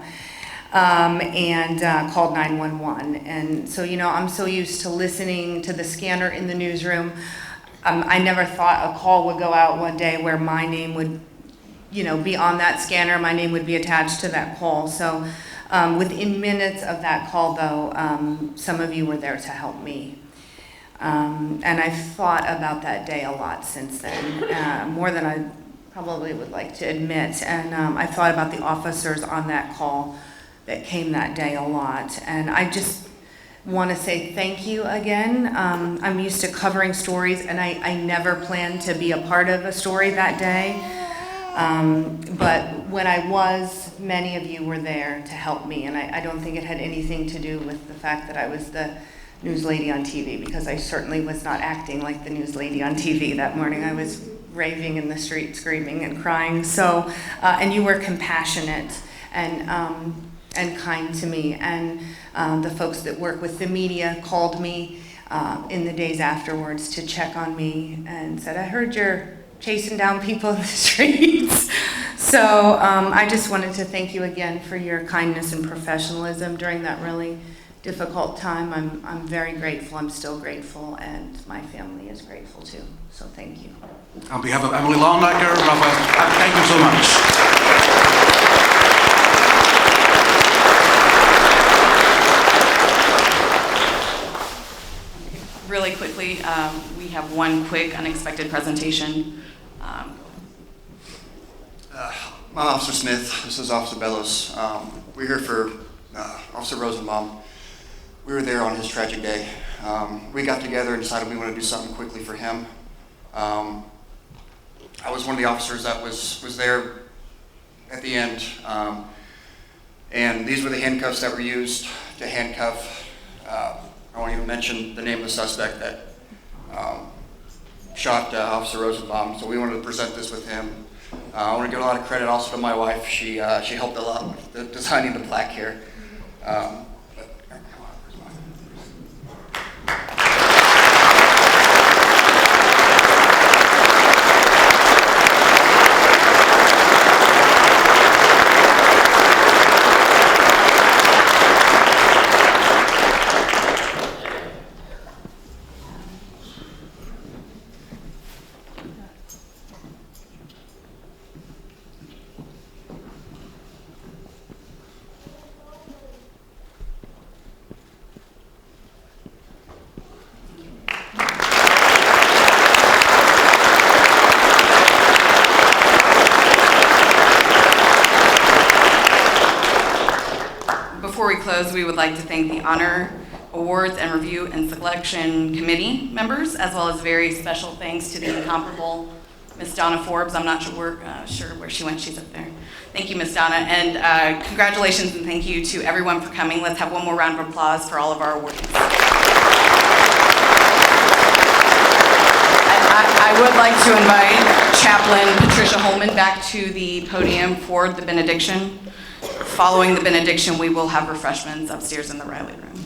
and called 911. And so, I'm so used to listening to the scanner in the newsroom. I never thought a call would go out one day where my name would, be on that scanner. My name would be attached to that call. So within minutes of that call, though, some of you were there to help me. And I've thought about that day a lot since then, more than I probably would like to admit. And I thought about the officers on that call that came that day a lot. And I just want to say thank you again. I'm used to covering stories, and I never planned to be a part of a story that day. But when I was, many of you were there to help me, and I don't think it had anything to do with the fact that I was the news lady on TV, because I certainly was not acting like the news lady on TV that morning. I was raving in the street, screaming and crying. So, and you were compassionate and kind to me, and the folks that work with the media called me in the days afterwards to check on me and said, I heard you're chasing down people in the streets. So I just wanted to thank you again for your kindness and professionalism during that really difficult time. I'm very grateful. I'm still grateful, and my family is grateful too. So thank you. On behalf of Emily Longnecker, Rafa, thank you so much. Really quickly, we have one quick unexpected presentation. I'm Officer Smith. This is Officer Bellows. We're here for Officer Rosenbaum. We were there on his tragic day. We got together and decided we wanted to do something quickly for him. I was one of the officers that was there at the end. And these were the handcuffs that were used to handcuff. I won't even mention the name of the suspect that shot Officer Rosenbaum. So we wanted to present this with him. I want to give a lot of credit also to my wife. She helped a lot with designing the plaque here. close, we would like to thank the Honor, Awards, and Review and Selection Committee members, as well as very special thanks to the incomparable Miss Donna Forbes. I'm not sure where she went. She's up there. Thank you, Miss Donna, and congratulations and thank you to everyone for coming. Let's have one more round of applause for all of our awardees. I would like to invite Chaplain Patricia Holman back to the podium for the benediction. Following the benediction, we will have refreshments upstairs in the Riley room.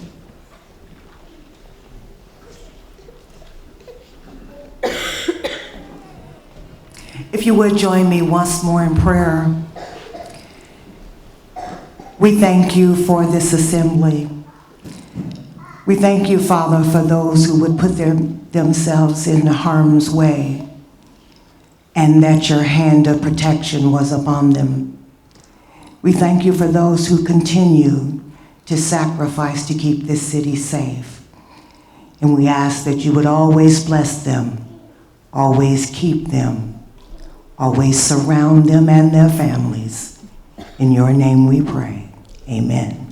If you would join me once more in prayer. We thank you for this assembly. We thank you, Father, for those who would put themselves in harm's way and that your hand of protection was upon them. We thank you for those who continue to sacrifice to keep this city safe. And we ask that you would always bless them, always keep them, always surround them and their families. In your name we pray. Amen.